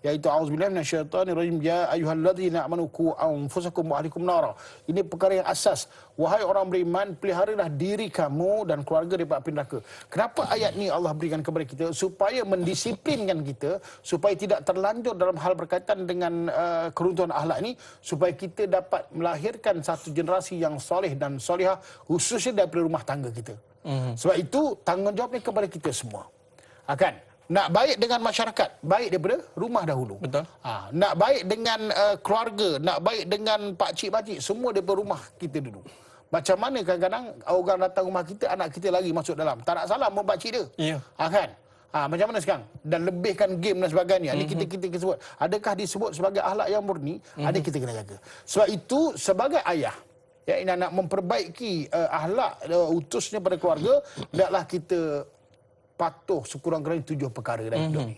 iaitu a'udzubillahi minasyaitonirrajim, ya ayyuhalladzina amanu qu anfusakum wa ahlikum nara. Ini perkara yang asas. Wahai orang beriman, peliharalah diri kamu dan keluarga daripada api neraka. Kenapa ayat ni Allah berikan kepada kita? Supaya mendisiplinkan kita, supaya tidak terlanjur dalam hal berkaitan dengan keruntuhan akhlak ini, supaya kita dapat melahirkan satu generasi yang soleh dan solehah, khususnya daripada rumah tangga kita. Sebab itu tanggungjawab ni kepada kita semua. Kan? Nak baik dengan masyarakat, baik daripada rumah dahulu. Betul. Nak baik dengan keluarga, nak baik dengan pakcik-pakcik, semua daripada rumah kita dulu. Macam mana kadang-kadang orang datang rumah kita, anak kita lari masuk dalam. Tak nak salam pun pakcik dia. Kan? Macam mana sekarang? Dan lebihkan game dan sebagainya. Ini kita sebut. Adakah disebut sebagai akhlak yang murni? Ada kita kena jaga. Sebab itu sebagai ayah, ini nak memperbaiki akhlak utusnya pada keluarga, hendaklah kita patuh sekurang-kurangnya 7 perkara dalam hidup ni.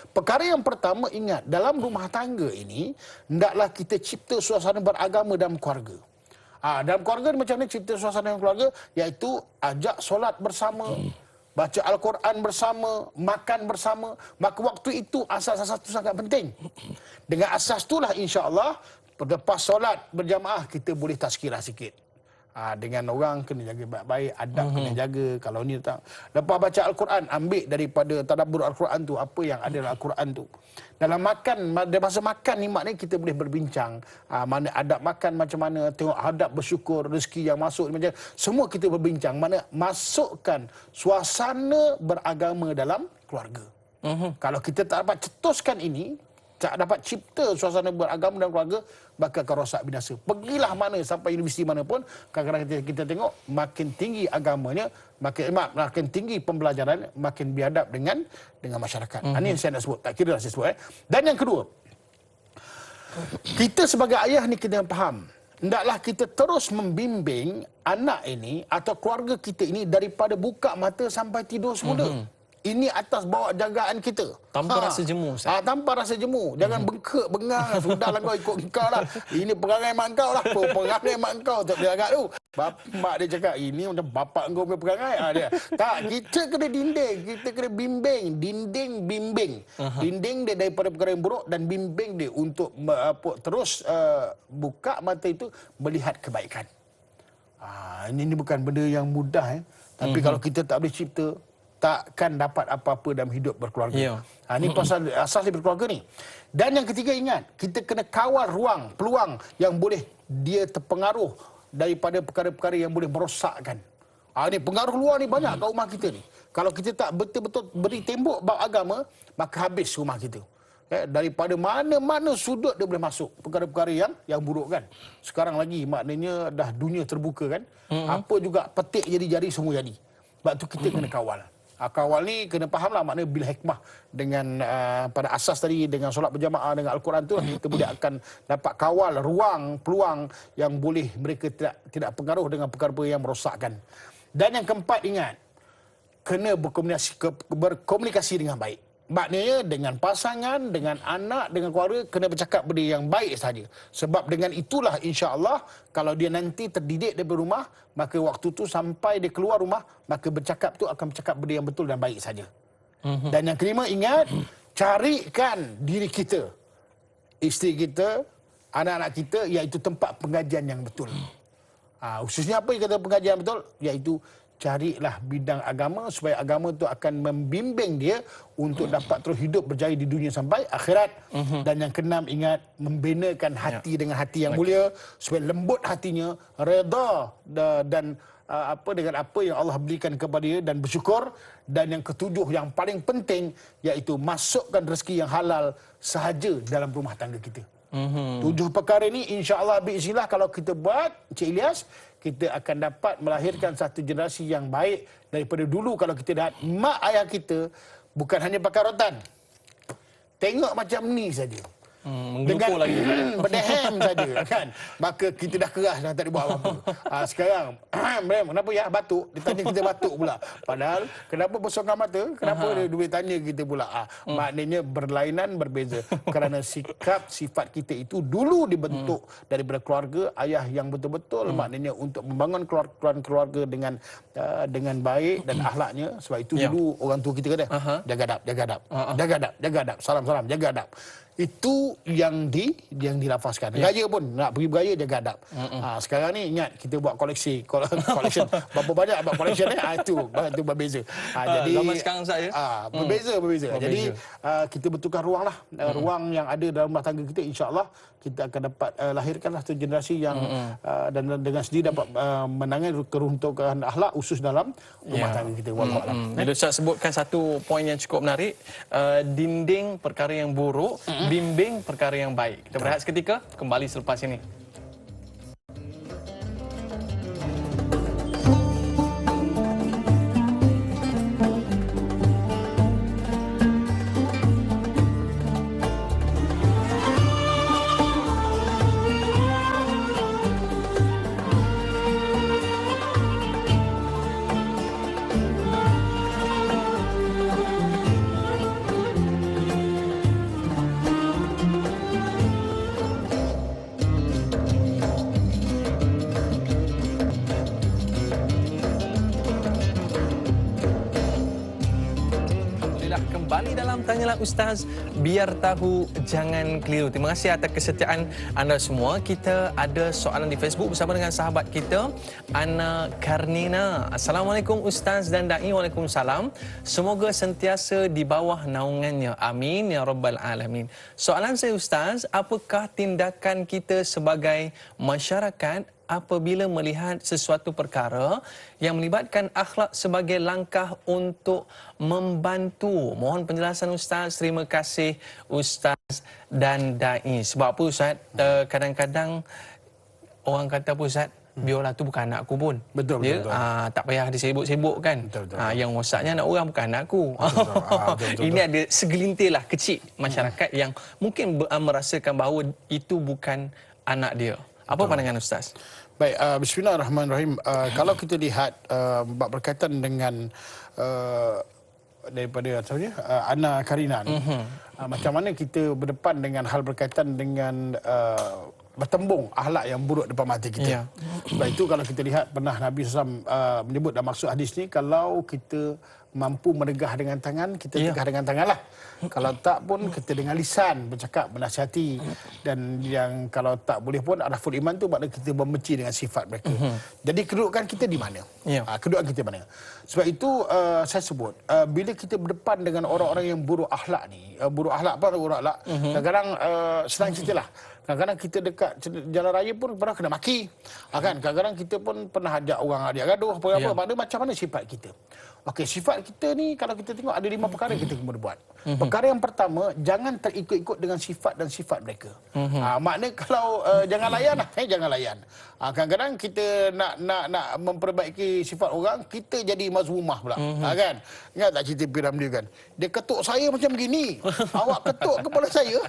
Perkara yang pertama, ingat, dalam rumah tangga ini hendaklah kita cipta suasana beragama dalam keluarga. Dalam keluarga ni macam mana cipta suasana dalam keluarga? Iaitu ajak solat bersama, baca Al-Quran bersama, makan bersama. Maka waktu itu asas-asas itu sangat penting. Dengan asas itulah insya-Allah lepas solat berjamaah kita boleh tazkirah sikit. Dengan orang kena jaga baik-baik, adab kena jaga. Kalau ni tak, lepas baca Al-Quran, ambil daripada tadabbur Al-Quran tu apa yang ada dalam Al-Quran tu. Dalam makan, masa makan ni maknanya kita boleh berbincang mana adab makan macam mana, tengok adab bersyukur, rezeki yang masuk macam semua kita berbincang. Mana masukkan suasana beragama dalam keluarga. Kalau kita tak dapat cetuskan ini, tak dapat cipta suasana beragama dalam keluarga, maka akan rosak binasa. Pergilah mana, sampai universiti mana pun, kadang-kadang kita tengok makin tinggi agamanya, makin tinggi pembelajaran, makin biadab dengan masyarakat. Ini yang saya nak sebut, tak kira lah saya sebut. Dan yang kedua, kita sebagai ayah ni kena faham, hendaklah kita terus membimbing anak ini atau keluarga kita ini daripada buka mata sampai tidur semula. Ini atas bawah jagaan kita. Tanpa rasa jemu, Ustaz. Tanpa rasa jemu. Jangan bengkak, bengang. Sudahlah kau ikut kau lah. Ini perangai mak kau lah. Perangai mak kau. Tak boleh agak tu. Mak dia cakap, ini macam bapak kau punya perangai. Dia. Tak, kita kena dinding. Kita kena bimbing. Dinding, bimbing. Dinding dia daripada perkara yang buruk dan bimbing dia untuk terus buka mata itu melihat kebaikan. Ini bukan benda yang mudah. Tapi kalau kita tak boleh cipta, takkan dapat apa-apa dalam hidup berkeluarga. Ini pasal asas dia berkeluarga ni. Dan yang ketiga, ingat, kita kena kawal peluang yang boleh dia terpengaruh daripada perkara-perkara yang boleh merosakkan. Ni pengaruh luar ni banyak kat rumah kita ni. Kalau kita tak betul-betul beri tembok bab agama, maka habis rumah kita. Daripada mana-mana sudut dia boleh masuk perkara-perkara yang buruk kan. Sekarang lagi maknanya dah dunia terbuka kan. Apa juga petik jadi-jadi semua jadi. Sebab tu kita kena kawal. Kawal ni kena fahamlah makna bil hikmah dengan pada asas tadi dengan solat berjamaah dengan al-Quran tu kita boleh akan dapat kawal ruang peluang yang boleh mereka tidak pengaruh dengan perkara yang merosakkan. Dan yang keempat, ingat, kena berkomunikasi dengan baik. Maknanya dengan pasangan, dengan anak, dengan keluarga kena bercakap benda yang baik saja. Sebab dengan itulah insya-Allah kalau dia nanti terdidik daripada rumah, maka waktu tu sampai dia keluar rumah, maka bercakap tu akan bercakap benda yang betul dan baik saja. Dan yang kelima, ingat, carikan diri kita, isteri kita, anak-anak kita, iaitu tempat pengajian yang betul. Khususnya apa yang kata pengajian yang betul? Iaitu carilah bidang agama supaya agama itu akan membimbing dia untuk dapat terus hidup berjaya di dunia sampai akhirat. Dan yang keenam, ingat, membinakan hati dengan hati yang mulia supaya lembut hatinya, redha dan dengan apa yang Allah berikan kepada dia dan bersyukur. Dan yang ketujuh yang paling penting iaitu masukkan rezeki yang halal sahaja dalam rumah tangga kita. 7 perkara ini insya-Allah biiznillah kalau kita buat, Cik Ilyas, kita akan dapat melahirkan satu generasi yang baik daripada dulu. Kalau kita lihat mak ayah kita bukan hanya pakai rotan, tengok macam ni saja, dengan lagi berdehem saja kan, maka kita dah keras dah tak ada buat apa-apa. Sekarang kenapa ya batuk, dia tanya kita batuk pula, padahal kenapa bersongkar mata, kenapa dia tanya kita pula. Maknanya berlainan, berbeza kerana sifat kita itu dulu dibentuk daripada keluarga ayah yang betul-betul maknanya untuk membangun keluarga dengan baik dan akhlaknya. Sebab itu dulu orang tua kita kata jaga adab, jaga adab, jaga adab, jaga adab, salam, jaga adab. Itu yang dilafazkan. Gaya pun nak pergi bergaya, jaga adab. Sekarang ni ingat kita buat collection berapa banyak buat collection ni, itu berbeza. Jadi zaman sekarang saya berbeza. Jadi kita betulkan ruang lah, ruang yang ada dalam rumah tangga kita, insya-Allah kita akan dapat lahirkanlah satu generasi yang dan dengan sendiri dapat menangani keruntuhan akhlak khusus dalam rumah tangga kita. Wallahualam. Bila Ustaz sebutkan satu poin yang cukup menarik, dinding perkara yang buruk, bimbing perkara yang baik. Kita berehat seketika, kembali selepas ini. Kembali dalam Tanyalah Ustaz, biar tahu jangan keliru. Terima kasih atas kesetiaan anda semua. Kita ada soalan di Facebook bersama dengan sahabat kita, Ana Karnina. Assalamualaikum Ustaz dan Da'i. Waalaikumsalam. Semoga sentiasa di bawah naungannya. Amin ya rabbal alamin. Soalan saya Ustaz, apakah tindakan kita sebagai masyarakat apabila melihat sesuatu perkara yang melibatkan akhlak sebagai langkah untuk membantu? Mohon penjelasan Ustaz. Terima kasih Ustaz dan Da'i. Sebab apa Ustaz? Kadang-kadang orang kata apa Ustaz? Biarlah tu bukan anakku pun. Betul. Tak payah disibuk-sibuk kan. Betul. Yang rosaknya anak orang bukan anakku. Betul. Ini ada segelintir lah kecil masyarakat yang mungkin merasakan bahawa itu bukan anak dia. Apa pandangan Ustaz? Baik, bismillahirrahmanirrahim. Kalau kita lihat berkaitan dengan daripada Ana Karina ni, macam mana kita berdepan dengan hal berkaitan dengan bertembung akhlak yang buruk depan mata kita. Sebab itu kalau kita lihat pernah Nabi SAW menyebut dalam maksud hadis ni, kalau kita mampu menegah dengan tangan, kita tegah dengan tanganlah. Kalau tak pun kita dengan lisan bercakap, menasihati. Dan yang kalau tak boleh pun araful iman tu maknanya kita membenci dengan sifat mereka. Jadi kedudukan kita di mana? Kedudukan kita mana? Sebab itu saya sebut bila kita berdepan dengan orang-orang yang buruk akhlak ni, buruk akhlak apa buruk akhlak? Kadang-kadang senang ceritalah. Kadang-kadang kita dekat jalan raya pun pernah kena maki. Kan? Kadang-kadang kita pun pernah ajak orang ajak gaduh apa-apa. Maknanya macam mana sifat kita? Okey, sifat kita ni kalau kita tengok ada 5 perkara kita kena buat. Perkara yang pertama, jangan terikut-ikut dengan sifat dan sifat mereka. Maknanya kalau jangan layan lah, jangan layan. Kadang-kadang kita nak memperbaiki sifat orang, kita jadi mazmumah pula. Kan? Ingat tak cerita Piram dia kan? Dia ketuk saya macam begini. Awak ketuk kepala saya.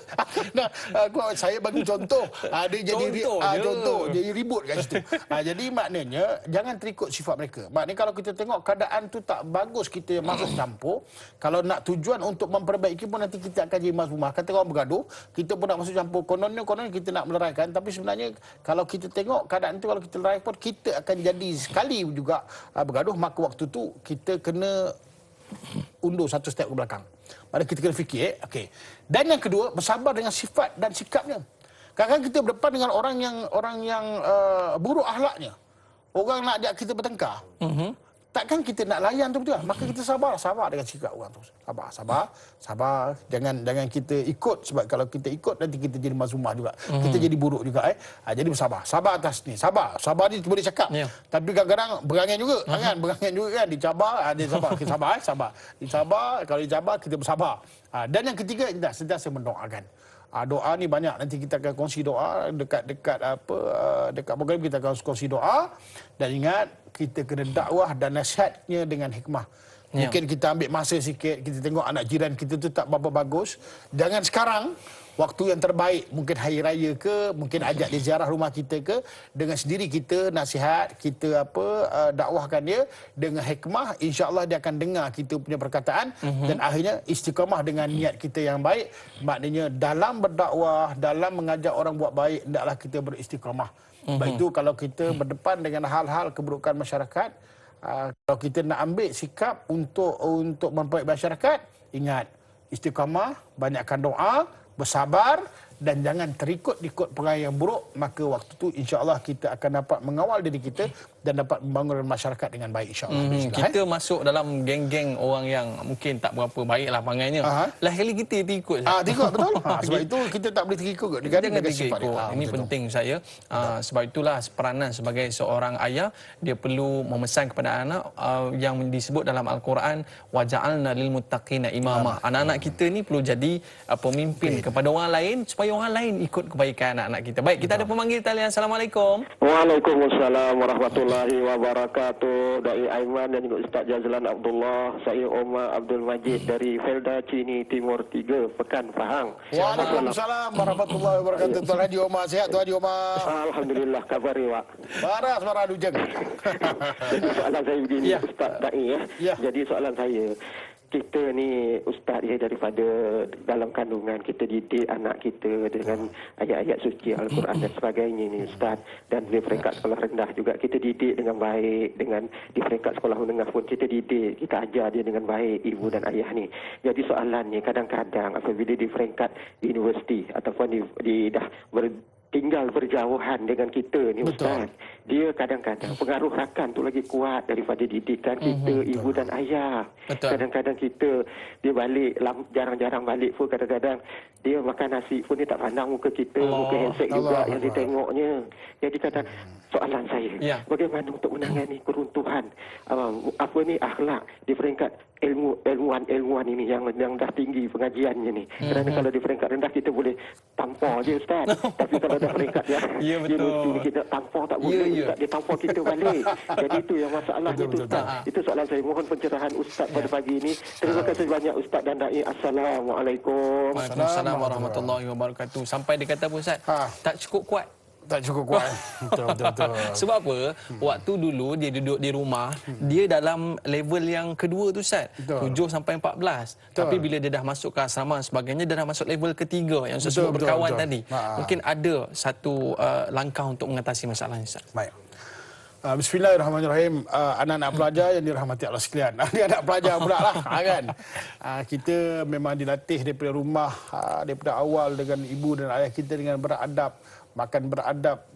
Saya bagi contoh. Dia jadi contoh, jadi ribut kat situ. Jadi maknanya jangan terikut sifat mereka. Maknanya kalau kita tengok keadaan tu tak bagus, kita masuk campur. Kalau nak tujuan untuk memperbaiki pun nanti kita akan jadi mazmumah. Kata orang bergaduh, kita pun nak masuk campur. Konon kita nak meleraikan, tapi sebenarnya kalau kita tengok keadaan tu, kalau kita lerai pun kita akan jadi sekali juga bergaduh, maka waktu tu kita kena undur satu step ke belakang. Maka kita kena fikir, okey. Dan yang kedua, bersabar dengan sifat dan sikapnya. Kadang-kadang kita berdepan dengan orang yang buruk akhlaknya. Orang nak ajak kita bertengkar. Takkan kita nak layan tu betul lah. Maka kita sabar dengan sikap orang tu. Sabar. Jangan kita ikut, sebab kalau kita ikut nanti kita jadi mazmumah juga. Kita jadi buruk juga. Jadi bersabar. Sabar atas ni. Sabar ni boleh cakap. Tapi kadang-kadang berangan juga. Kan? Berangan juga kan. Dicabar, dia sabar. Kita sabar. Dicabar, kalau dicabar kita bersabar. Dan yang ketiga, kita sentiasa mendoakan. Doa ni banyak, nanti kita akan kongsi doa dekat program kita akan kongsi doa. Dan ingat, kita kena dakwah dan nasihatnya dengan hikmah. Mungkin kita ambil masa sikit, kita tengok anak jiran kita tu tak berapa bagus. Jangan sekarang, waktu yang terbaik, mungkin hari raya ke, mungkin ajak dia ziarah rumah kita ke, dengan sendiri kita nasihat, kita dakwahkan dia dengan hikmah, insya-Allah dia akan dengar kita punya perkataan dan akhirnya istiqamah dengan niat kita yang baik. Maknanya dalam berdakwah, dalam mengajak orang buat baik, hendaklah kita beristiqamah. Sebab itu kalau kita berdepan dengan hal-hal keburukan masyarakat, kalau kita nak ambil sikap untuk memperbaiki masyarakat, ingat istiqamah, banyakkan doa, bersabar dan jangan terikut-ikut perangai yang buruk, maka waktu tu insya-Allah kita akan dapat mengawal diri kita dan dapat membangun masyarakat dengan baik insya-Allah. Kita masuk dalam geng-geng orang yang mungkin tak berapa baiklah perangainya. Lah kali kita terikut. Terikut betul. Sebab itu kita tak boleh terikut dengan sifat dia. Ini penting saya. Sebab itulah peranan sebagai seorang ayah, dia perlu memesan kepada anak yang disebut dalam Al-Quran, waja'alna lil muttaqina imama. Anak-anak kita ni perlu jadi pemimpin kepada orang lain supaya orang lain ikut kebaikan anak-anak kita. Baik, kita ada pemanggil talian. Assalamualaikum. Waalaikumsalam warahmatullahi wabarakatuh. Dai Aiman dan juga Ustaz Jazlan Abdullah. Saya Omar Abdul Majid dari Felda Cini Timur 3, Pekan Pahang. Waalaikumsalam warahmatullahi wabarakatuh. Tuan Haji Omar, sihat Tuan Haji Omar? Alhamdulillah, kabar Wak. Suara lujeng. Jadi soalan saya begini, Ustaz Dai Jadi soalan saya, kita ni ustaz daripada dalam kandungan kita didik anak kita dengan ayat-ayat suci Al-Quran dan sebagainya ni ustaz, dan di peringkat sekolah rendah juga kita didik dengan baik, dengan di peringkat sekolah menengah pun kita didik, kita ajar dia dengan baik, ibu dan ayah ni. Jadi soalannya kadang-kadang apabila di peringkat universiti ataupun di dah tinggal berjauhan dengan kita ni ustaz, dia kadang-kadang pengaruh rakan tu lagi kuat daripada didikan kita, ibu dan ayah. Kadang-kadang kita dia balik jarang-jarang balik pun, kadang-kadang dia makan nasi pun dia tak pandang muka kita, muka handset juga yang ditengoknya. Jadi kadang soalan saya, bagaimana untuk menangani keruntuhan akhlak di peringkat ilmuwan ini yang dah tinggi pengajiannya ni. Kerana kalau di peringkat rendah kita boleh tampar je ustaz. Tapi kalau dah peringkat kita tampar tak boleh, ustaz, dia tampar kita balik. Jadi itu yang masalahnya tu ustaz. Itu soalan saya, mohon pencerahan ustaz pada pagi ini. Terima kasih banyak ustaz dan dai. Assalamualaikum. Waalaikumsalam warahmatullahi wabarakatuh. Sampai dia kata apa ustaz? Tak cukup kuat. Tak cukup kuat. Betul. Sebab apa? Waktu dulu dia duduk di rumah, dia dalam level yang kedua tu Ustaz. 7 sampai 14. Tapi bila dia dah masuk ke asrama sebagainya, dia dah masuk level ketiga yang sebut berkawan tadi. Mungkin ada satu langkah untuk mengatasi masalah Ustaz. Baik. Bismillahirrahmanirrahim. Anak-anak pelajar yang dirahmati Allah sekalian. Anak pelajar pula lah kan. Kita memang dilatih daripada rumah, daripada awal dengan ibu dan ayah kita dengan beradab, makan beradab,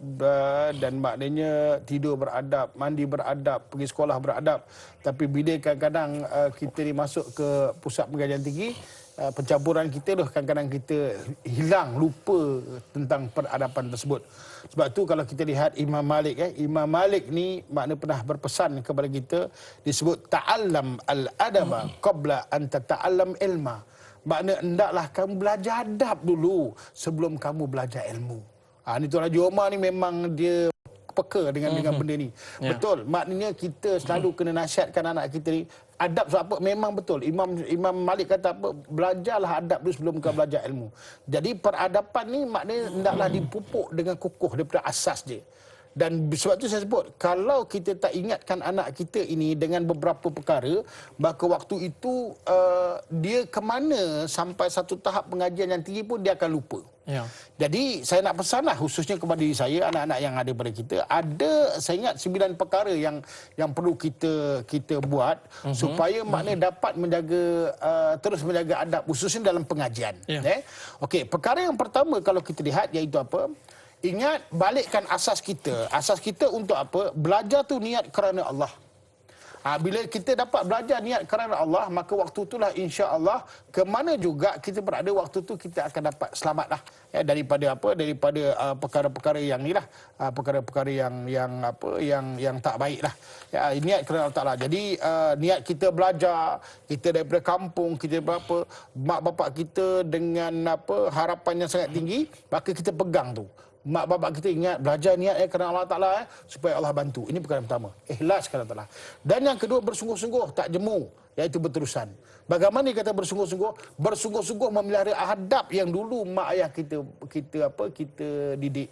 dan maknanya tidur beradab, mandi beradab, pergi sekolah beradab. Tapi bila kadang-kadang kita ni masuk ke pusat pengajian tinggi, pencampuran kita tu kadang-kadang kita hilang, lupa tentang peradaban tersebut. Sebab tu kalau kita lihat Imam Malik, Imam Malik ni makna pernah berpesan kepada kita, disebut ta'allam al-adaba qabla an tata'allam ilma. Makna hendaklah kamu belajar adab dulu sebelum kamu belajar ilmu. Ni Tuan Haji Omar ni memang dia peka dengan benda ni. Betul. Maknanya kita selalu kena nasihatkan anak kita ni adab sebab apa? Memang betul. Imam Malik kata apa? Belajarlah adab dulu sebelum kau belajar ilmu. Jadi peradaban ni maknanya hendaklah dipupuk dengan kukuh daripada asas dia. Dan sebab itu saya sebut, kalau kita tak ingatkan anak kita ini dengan beberapa perkara, maka waktu itu dia ke mana sampai satu tahap pengajian yang tinggi pun dia akan lupa. Ya. Jadi saya nak pesanlah khususnya kepada diri saya, anak-anak yang ada pada kita, saya ingat 9 perkara yang perlu kita buat supaya makna dapat menjaga terus menjaga adab khususnya dalam pengajian. Okey, perkara yang pertama kalau kita lihat iaitu apa? Ingat, balikkan asas kita. Asas kita untuk apa? Belajar tu niat kerana Allah. Bila kita dapat belajar niat kerana Allah, maka waktu itulah insya-Allah ke mana juga kita berada waktu tu kita akan dapat selamatlah daripada apa? Daripada perkara-perkara yang nilah, perkara-perkara yang tak baiklah. Niat kerana Allah Taala. Jadi niat kita belajar, kita daripada kampung, kita berapa mak bapak kita dengan harapan yang sangat tinggi, maka kita pegang tu. Mak bapak kita ingat belajar niat kerana Allah Ta'ala supaya Allah bantu. Ini perkara pertama. Ikhlas kerana Allah Ta'ala. Dan yang kedua bersungguh-sungguh, tak jemu, iaitu berterusan. Bagaimana dia kata bersungguh-sungguh? Bersungguh-sungguh memelihara adab yang dulu mak ayah kita didik.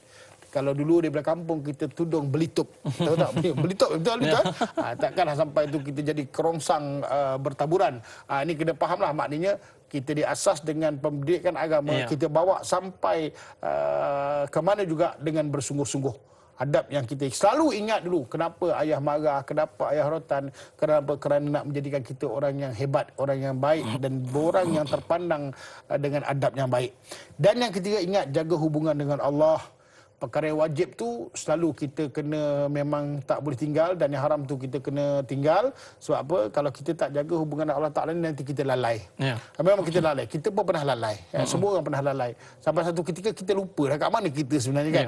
Kalau dulu daripada kampung kita tudung belitup. Tahu tak? Belitup betul. Takkanlah sampai itu kita jadi kerongsang bertaburan. Ini kena fahamlah maknanya kita diasas dengan pendidikan agama, kita bawa sampai ke mana juga dengan bersungguh-sungguh. Adab yang kita selalu ingat dulu, kenapa ayah marah, kenapa ayah rotan, kerana nak menjadikan kita orang yang hebat, orang yang baik dan orang yang terpandang dengan adab yang baik. Dan yang ketiga, ingat jaga hubungan dengan Allah. Perkara yang wajib tu selalu kita kena memang tak boleh tinggal, dan yang haram tu kita kena tinggal. Sebab apa? Kalau kita tak jaga hubungan dengan Allah Ta'ala ni, nanti kita lalai. Memang kita lalai. Kita pun pernah lalai. Semua orang pernah lalai. Sampai satu ketika kita lupa dah kat mana kita sebenarnya kan.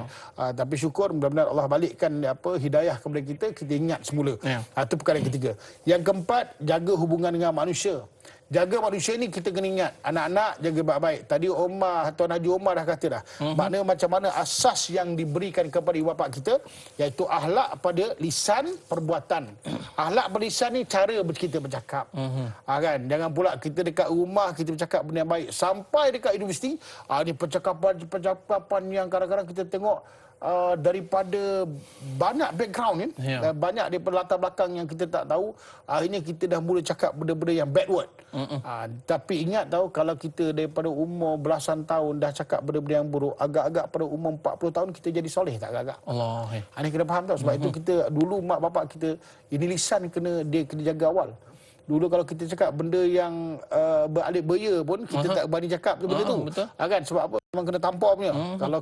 Tapi syukur mudah-mudahan Allah balikkan hidayah kepada kita ingat semula. Itu perkara yang ketiga. Yang keempat, jaga hubungan dengan manusia. Jaga manusia ni kita kena ingat. Anak-anak jaga baik-baik. Tadi Tuan Haji Omar dah kata dah. Maknanya macam mana asas yang diberikan kepada ibu bapa kita, iaitu akhlak pada lisan perbuatan. Akhlak pada lisan ni cara kita bercakap. Kan? Jangan pula kita dekat rumah kita bercakap benda yang baik. Sampai dekat universiti, ni percakapan yang kadang-kadang kita tengok daripada banyak background ni, banyak daripada latar belakang yang kita tak tahu, akhirnya kita dah mula cakap benda-benda yang bad word. Tapi ingat tahu, kalau kita daripada umur belasan tahun dah cakap benda-benda yang buruk, agak-agak pada umur 40 tahun kita jadi soleh tak agak-agak. Allah. Ini kena faham tahu. Sebab itu kita dulu mak bapak kita, ini lisan kena jaga awal. Dulu kalau kita cakap benda yang beralih beya pun kita tak berani cakap benda tu. Kan? Sebab apa? Memang kena tampar punya. Kalau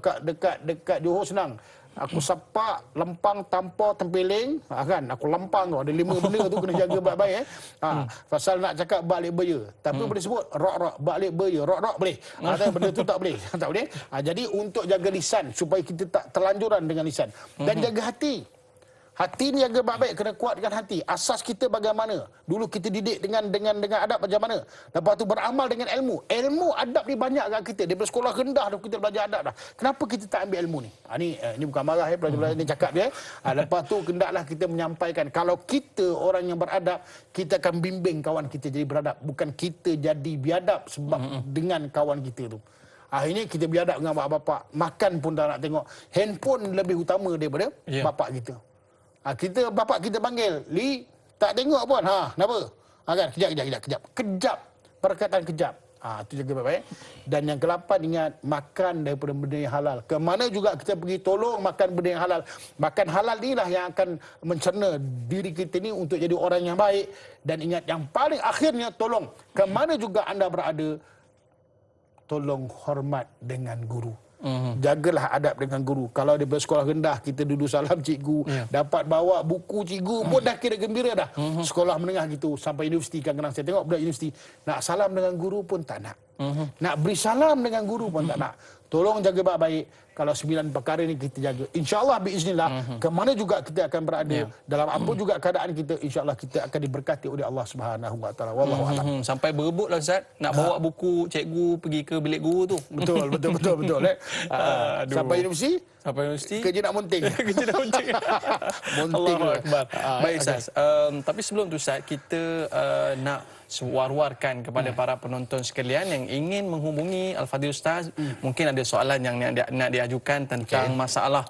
dekat Johor senang. Aku sepak, lempang, tampar, tempeling, kan? Aku lempang tu. Ada 5 benda tu kena jaga baik-baik. Pasal nak cakap balik beya. Tapi boleh sebut rok-rok, balik beya. Rok-rok boleh. Tapi benda tu tak boleh. Tak boleh. Jadi untuk jaga lisan supaya kita tak terlanjuran dengan lisan. Dan jaga hati. Hati ni jaga baik-baik, kena kuatkan hati. Asas kita bagaimana? Dulu kita didik dengan adab macam mana? Lepas tu beramal dengan ilmu. Ilmu adab ni banyak kat kita. Daripada sekolah rendah dah kita belajar adab dah. Kenapa kita tak ambil ilmu ni? Ini bukan marah pelajar-pelajar ni cakap dia. Lepas tu hendaklah kita menyampaikan, kalau kita orang yang beradab, kita akan bimbing kawan kita jadi beradab. Bukan kita jadi biadab sebab dengan kawan kita tu. Akhirnya kita biadab dengan bapak-bapak. Makan pun tak nak tengok. Handphone lebih utama daripada bapak kita. Bapak kita panggil, Li, tak tengok pun. Kenapa? Kan? Kejap. Perkataan kejap. Itu jaga baik-baik. Dan yang ke-8, ingat, makan daripada benda yang halal. Kemana juga kita pergi, tolong makan benda yang halal. Makan halal inilah yang akan mencerna diri kita ni untuk jadi orang yang baik. Dan ingat, yang paling akhirnya, tolong, kemana juga anda berada, tolong hormat dengan guru. Jagalah adab dengan guru. Kalau daripada sekolah rendah kita duduk salam cikgu, dapat bawa buku cikgu pun dah kira gembira dah. Sekolah menengah gitu sampai universiti, kadang-kadang saya tengok budak universiti nak salam dengan guru pun tak nak. Nak beri salam dengan guru pun tak nak. Tolong jaga baik-baik. Kalau 9 perkara ni kita jaga, insya-Allah biiznillah, ke mana juga kita akan berada, dalam apa juga keadaan kita, insya-Allah kita akan diberkati oleh Allah Subhanahu Wa Taala. Wallahu a'lam. Sampai berebutlah Ustaz nak bawa buku cikgu pergi ke bilik guru tu. Betul. Sampai universiti? Sampai universiti. Kerja nak munting. Kerja nak munting. Munting. Allahu Akbar. Baik Ustaz. Tapi sebelum tu Ustaz, kita nak war-warkan kepada para penonton sekalian yang ingin menghubungi Al-Fadhil Ustaz, mungkin ada soalan yang nak diajukan tentang masalah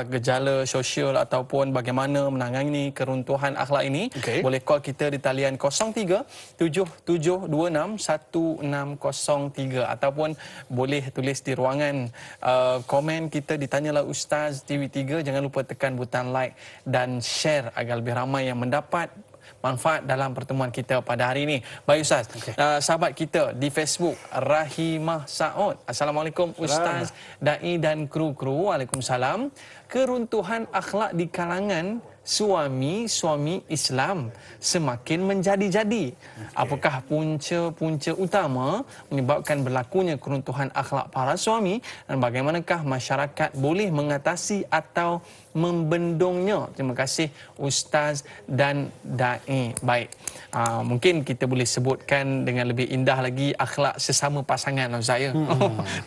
gejala sosial ataupun bagaimana menangani keruntuhan akhlak ini, boleh call kita di talian 03-7726-1603 ataupun boleh tulis di ruangan komen kita di Tanyalah Ustaz TV3. Jangan lupa tekan butang like dan share agar lebih ramai yang mendapat manfaat dalam pertemuan kita pada hari ini. Baik Ustaz, sahabat kita di Facebook, Rahimah Saud. Assalamualaikum Ustaz, Da'i dan kru-kru. Waalaikumsalam. Keruntuhan akhlak di kalangan suami-suami Islam semakin menjadi-jadi. Apakah punca-punca utama menyebabkan berlakunya keruntuhan akhlak para suami dan bagaimanakah masyarakat boleh mengatasi atau membendungnya? Terima kasih Ustaz dan Da'i. Baik, mungkin kita boleh sebutkan dengan lebih indah lagi akhlak sesama pasangan saya.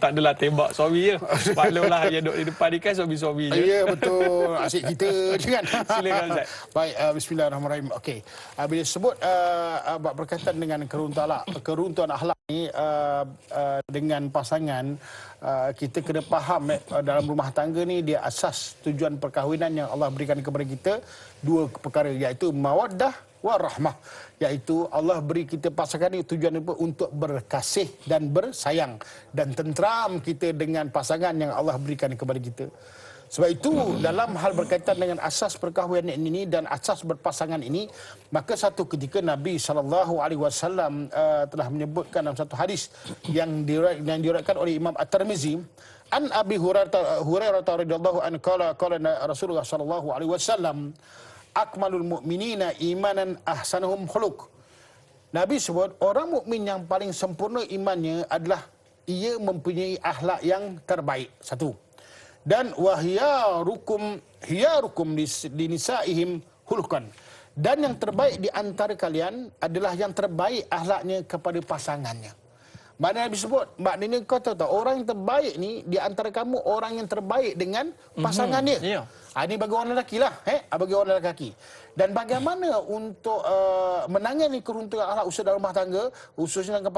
Tak adalah tembak suami je. Maklumlah yang duduk di depan ni kan suami-suami je. Ya betul, asyik kita je kan. Silakan Ustaz. Baik, bismillahirrahmanirrahim. Okey, bila sebut berkaitan dengan keruntuhan akhlak ni dengan pasangan, kita kena faham dalam rumah tangga ni dia asas tujuan perkahwinan yang Allah berikan kepada kita dua perkara, iaitu mawaddah wa rahmah, iaitu Allah beri kita pasangan ni tujuan apa? Untuk berkasih dan bersayang dan tenteram kita dengan pasangan yang Allah berikan kepada kita. Sebab itu dalam hal berkaitan dengan asas perkahwinan ini dan asas berpasangan ini, maka satu ketika Nabi SAW telah menyebutkan dalam satu hadis yang diriwayatkan oleh Imam At-Tirmizi, an Abi Hurairah radhiyallahu anhu qala Rasulullah SAW, akmalul mu'minina imanan ahsanuhum khuluq. Nabi sebut orang mukmin yang paling sempurna imannya adalah ia mempunyai akhlak yang terbaik. Satu. Dan hiyarukum linisaihim khuluqan. Dan yang terbaik di antara kalian adalah yang terbaik akhlaknya kepada pasangannya. Maknanya Nabi sebut, maknanya kau tahu tak, orang yang terbaik ni di antara kamu orang yang terbaik dengan pasangannya. Ini bagi orang lelaki lah, bagi orang lelaki. Dan bagaimana untuk menangani keruntuhan akhlak usaha dalam rumah tangga, khususnya dengan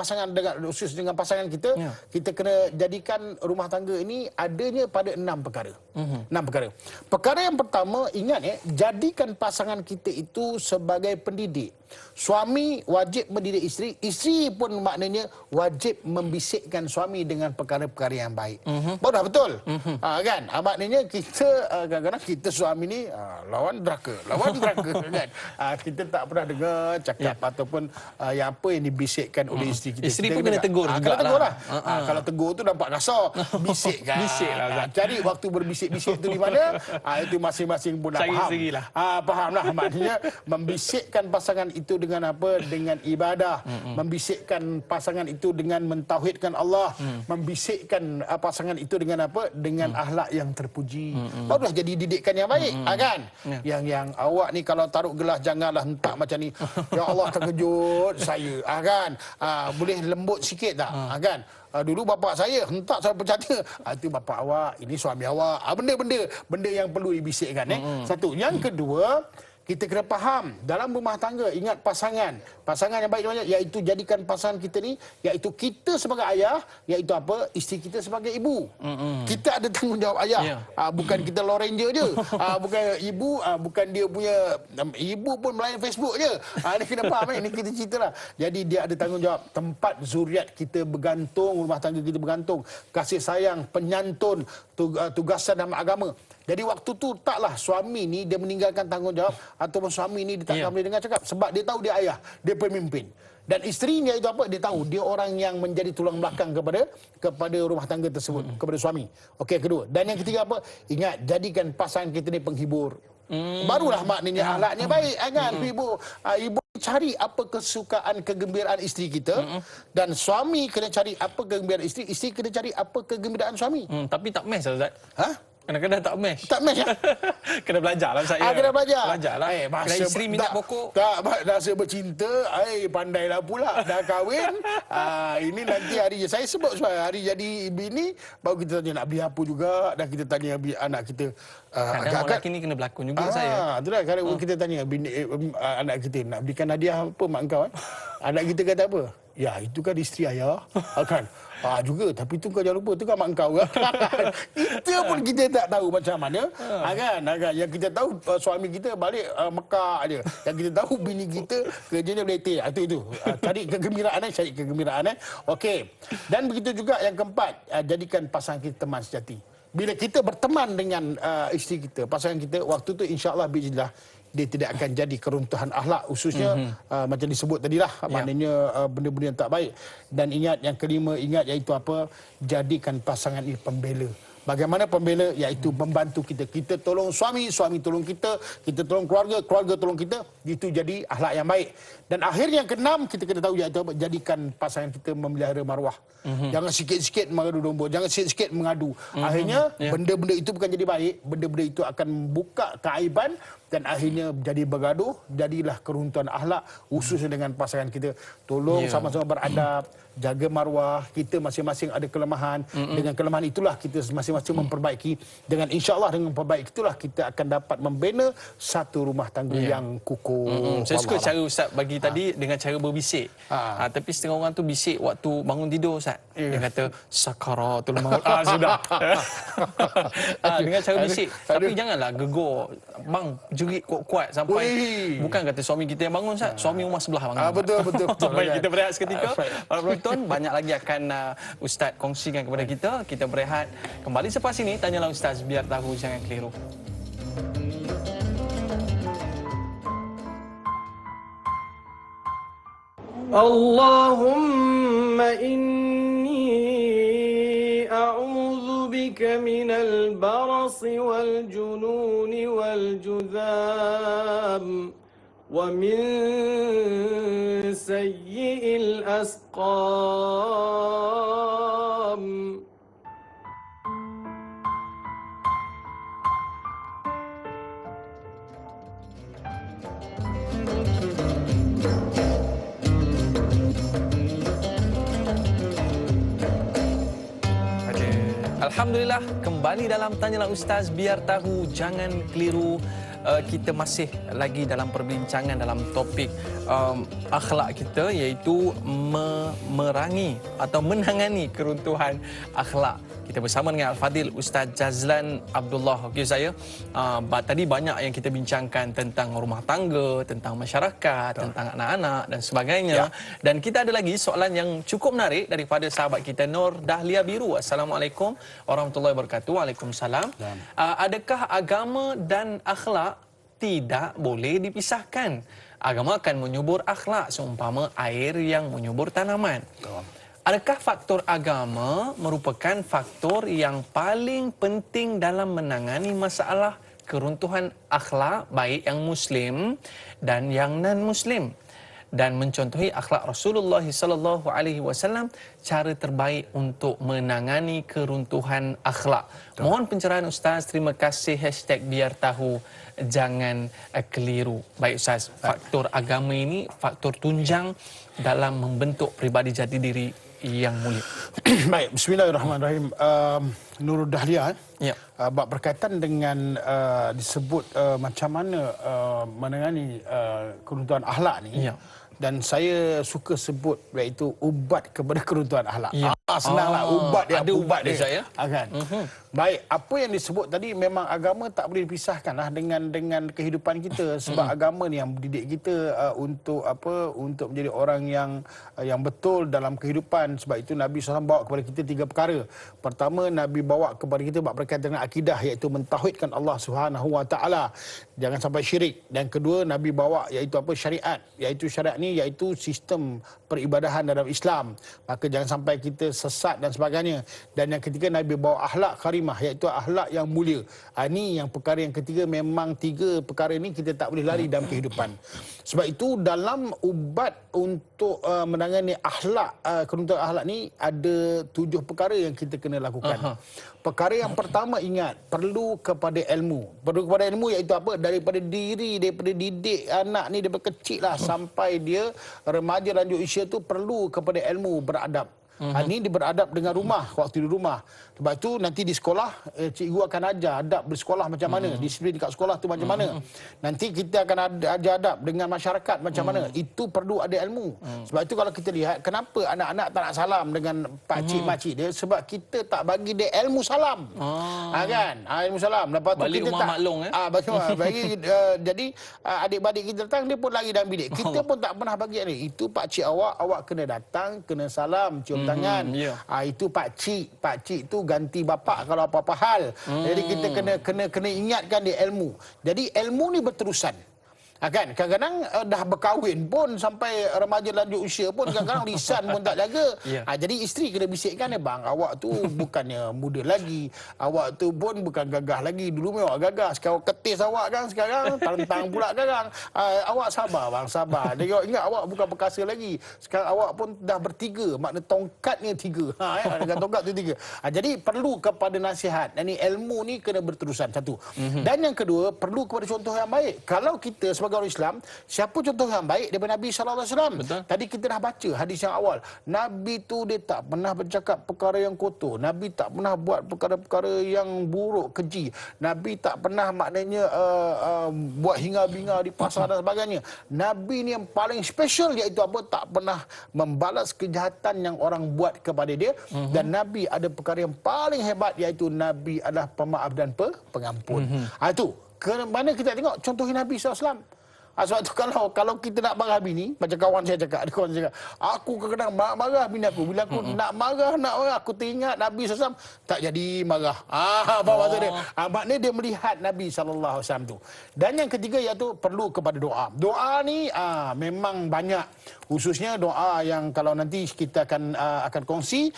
pasangan kita, kita kena jadikan rumah tangga ini adanya pada 6 perkara. 6 perkara. Perkara yang pertama, ingat jadikan pasangan kita itu sebagai pendidik. Suami wajib mendidik isteri, isteri pun maknanya wajib membisikkan suami dengan perkara-perkara yang baik. Betul betul. Kan? Maknanya kita kadang-kadang kita suami ni lawan neraka kan. Kita tak pernah dengar cakap ataupun yang apa yang dibisikkan oleh isteri kita. Isteri pun kena tegur juga. Kena tegur lah. Kalau tegur tu nampak kasar, bisikkan. Cari waktu berbisik-bisik tu di mana? Itu masing-masing pun nak faham. Fahamlah, maknanya membisikkan pasangan itu dengan apa? Dengan ibadah. Membisikkan pasangan itu dengan mentauhidkan Allah. Membisikkan pasangan itu dengan apa? Dengan akhlak yang terpuji. Barulah jadi didikan yang baik, kan? Yang awak ni kalau taruh gelas janganlah hentak macam ni. Ya Allah, terkejut saya, kan? Boleh lembut sikit tak, kan? Dulu bapa saya hentak saya percaya. Itu bapa awak, ini suami awak. Benda yang perlu dibisikkan. Satu. Yang kedua, kita kena faham dalam rumah tangga, ingat pasangan yang baik, iaitu jadikan pasangan kita ni, iaitu kita sebagai ayah, iaitu apa? Isteri kita sebagai ibu. Kita ada tanggungjawab ayah. Bukan kita Law Ranger je. Bukan ibu, bukan dia punya ibu pun melayan Facebook je. Ini kena faham, ini kita ceritalah. Jadi dia ada tanggungjawab. Tempat zuriat kita bergantung, rumah tangga kita bergantung. Kasih sayang, penyantun, tugasan dalam agama. Jadi waktu tu taklah suami ni dia meninggalkan tanggungjawab ataupun suami ni dia tak boleh dengar cakap sebab dia tahu dia ayah, dia pemimpin. Dan isterinya itu apa? Dia tahu dia orang yang menjadi tulang belakang kepada rumah tangga tersebut, kepada suami. Okey, kedua. Dan yang ketiga apa? Ingat, jadikan pasangan kita ni penghibur. Barulah maknanya akhlaknya baik, kan? Ibu cari apa kesukaan, kegembiraan isteri kita, dan suami kena cari apa kegembiraan isteri, isteri kena cari apa kegembiraan suami. Tapi tak match lah, Ustaz. Ha? Kadang-kadang tak match. Tak match ya? Kena belajar lah saya. Kena belajar. Belajar lah. Kena isteri minta pokok. Tak, rasa bercinta, pandailah pula. Dah kahwin, ini nanti hari, saya sebut hari jadi bini, baru kita tanya nak beli apa juga, dan kita tanya anak kita. Kadang orang lelaki ni kena berlakon juga saya. Itulah, kalau kita tanya bini, anak kita, nak belikan hadiah apa mak kau? Anak kita kata apa? Ya, itu kan isteri ayah. Kan? Juga, tapi tu kau jangan lupa, tu kan mak kau. Kita pun kita tak tahu macam mana. Kan? Yang kita tahu suami kita balik Mekah aja. Yang kita tahu bini kita kerjanya beletir. Itu. Cari kegembiraan. Okey. Dan begitu juga yang keempat, jadikan pasangan kita teman sejati. Bila kita berteman dengan isteri kita, pasangan kita, waktu tu insya-Allah biiznillah dia tidak akan jadi keruntuhan akhlak, khususnya macam disebut tadilah, maknanya benda-benda yang tak baik. Dan ingat yang kelima, iaitu apa? Jadikan pasangan ini pembela. Bagaimana pembela? Iaitu membantu kita. Kita tolong suami, suami tolong kita tolong keluarga, keluarga tolong kita. Itu jadi akhlak yang baik. Dan akhirnya yang keenam, kita kena tahu iaitu apa? Jadikan pasangan kita memelihara maruah. Jangan sikit-sikit mengadu domba, jangan sikit-sikit mengadu. Akhirnya benda-benda itu bukan jadi baik, benda-benda itu akan membuka keaiban dan akhirnya jadi bergaduh, jadilah keruntuhan akhlak khususnya dengan pasangan kita. Tolong sama-sama beradab, jaga maruah, kita masing-masing ada kelemahan. Dengan kelemahan itulah kita masing-masing memperbaiki. Dengan insya-Allah dengan perbaiki itulah kita akan dapat membina satu rumah tangga yang kukuh. Saya suka cara Ustaz bagi tadi dengan cara berbisik. Tapi setengah orang tu bisik waktu bangun tidur, Ustaz. Dia kata sakaratul maut. Sudah. Dengan cara bisik. Tapi janganlah gegur. Bang, jerit kuat-kuat sampai bukan kata suami kita yang bangun, Ustaz. Suami rumah sebelah bangun. Betul. Baik, kita berehat seketika. Para penonton, banyak lagi akan Ustaz kongsikan kepada kita. Kita berehat. Kembali selepas ini, tanyalah Ustaz, biar tahu jangan keliru. Allahumma inni a'udzu bika minal barasi wal jununi wal judham wa min sayyi'il asqam. Alhamdulillah, kembali dalam Tanyalah Ustaz, biar tahu jangan keliru. Kita masih lagi dalam perbincangan dalam topik akhlak kita, iaitu memerangi atau menangani keruntuhan akhlak. Kita bersama dengan Al-Fadil Ustaz Jazlan Abdullah. Okey saya, tadi banyak yang kita bincangkan tentang rumah tangga, tentang masyarakat, tentang anak-anak dan sebagainya. Dan kita ada lagi soalan yang cukup menarik daripada sahabat kita Nur Dahlia Biru. Assalamualaikum warahmatullahi wabarakatuh. Waalaikumsalam. Adakah agama dan akhlak tidak boleh dipisahkan? Agama akan menyubur akhlak seumpama air yang menyubur tanaman. Adakah faktor agama merupakan faktor yang paling penting dalam menangani masalah keruntuhan akhlak baik yang Muslim dan yang non-Muslim? Dan mencontohi akhlak Rasulullah SAW, cara terbaik untuk menangani keruntuhan akhlak. Mohon pencerahan Ustaz. Terima kasih. #biar tahu jangan keliru. Baik Ustaz, faktor agama ini faktor tunjang dalam membentuk pribadi jati diri yang mulia. Baik, bismillahirrahmanirrahim. Nurul Dahlia, berkaitan dengan disebut macam mana menangani keruntuhan akhlak ni. Dan saya suka sebut iaitu ubat kepada keruntuhan akhlak. Senanglah ubat dia. Ada ubat dia saya. Kan? Baik, apa yang disebut tadi memang agama tak boleh dipisahkanlah dengan kehidupan kita, sebab agama ni yang mendidik kita untuk apa? Untuk menjadi orang yang betul dalam kehidupan. Sebab itu Nabi SAW bawa kepada kita 3 perkara. Pertama, Nabi bawa kepada kita berkaitan dengan akidah, iaitu mentauhidkan Allah Subhanahu Wa Taala, jangan sampai syirik. Dan kedua, Nabi bawa iaitu apa? Syariat. Iaitu syariat ni iaitu sistem peribadahan dalam Islam. Maka jangan sampai kita sesat dan sebagainya. Dan yang ketiga, Nabi bawa akhlak karimah, iaitu akhlak yang mulia. Ini yang perkara yang ketiga, memang 3 perkara ini kita tak boleh lari dalam kehidupan. Sebab itu dalam ubat untuk menangani akhlak, keruntuhan akhlak ni ada 7 perkara yang kita kena lakukan. Perkara yang pertama, ingat, perlu kepada ilmu. Perlu kepada ilmu iaitu apa? Daripada didik anak ni daripada kecil lah sampai dia remaja lanjut usia tu, perlu kepada ilmu beradab. Ini dia beradab dengan rumah, waktu di rumah. Sebab tu nanti di sekolah, cikgu akan ajar adab bersekolah macam mana, disiplin dekat sekolah tu macam mana. Nanti kita akan ajar adab dengan masyarakat macam mana. Itu perlu ada ilmu. Sebab itu kalau kita lihat, kenapa anak-anak tak nak salam dengan pakcik makcik dia? Sebab kita tak bagi dia ilmu salam. Kan? Ilmu salam. Lepas tu balik kita rumah tak maklong, bagi jadi adik-beradik kita datang, dia pun lari dalam bilik. Kita pun tak pernah bagi ni. Itu pakcik awak kena datang, kena salam, cium tangan. Itu pakcik. Pakcik tu ganti bapak kalau apa-apa hal. Jadi kita kena ingatkan dia ilmu. Jadi ilmu ni berterusan. Kan? Kadang-kadang dah berkahwin pun sampai remaja lanjut usia pun kadang-kadang lisan pun tak jaga. Jadi isteri kena bisikkan dia, bang, awak tu bukannya muda lagi. Awak tu pun bukan gagah lagi. Dulu memang awak gagah. Sekarang ketis awak kan sekarang. Tantang pula sekarang. Awak sabar, bang, sabar. Dia ingat awak bukan perkasa lagi. Sekarang awak pun dah bertiga. Makna tongkatnya 3. Dengan tongkat tu 3. Jadi perlu kepada nasihat. Dan ilmu ni kena berterusan, satu. Dan yang kedua, perlu kepada contoh yang baik. Kalau kita sebagai orang Islam, siapa contoh yang baik daripada Nabi SAW? Tadi kita dah baca hadis yang awal. Nabi tu dia tak pernah bercakap perkara yang kotor. Nabi tak pernah buat perkara-perkara yang buruk, keji. Nabi tak pernah maknanya buat hinga-binga di pasar dan sebagainya. Nabi ni yang paling special iaitu apa? Tak pernah membalas kejahatan yang orang buat kepada dia. Dan Nabi ada perkara yang paling hebat iaitu Nabi adalah pemaaf dan pengampun. Itu ke mana kita tengok contoh Nabi SAW. Sebab tu kalau kita nak marah bini, macam kawan saya cakap, aku kadang-kadang marah bini aku. Bila aku nak marah, aku teringat Nabi SAW, tak jadi marah. Apa maksud dia? Maknanya dia melihat Nabi SAW tu. Dan yang ketiga iaitu perlu kepada doa. Doa ni memang banyak. Khususnya doa yang kalau nanti kita akan kongsi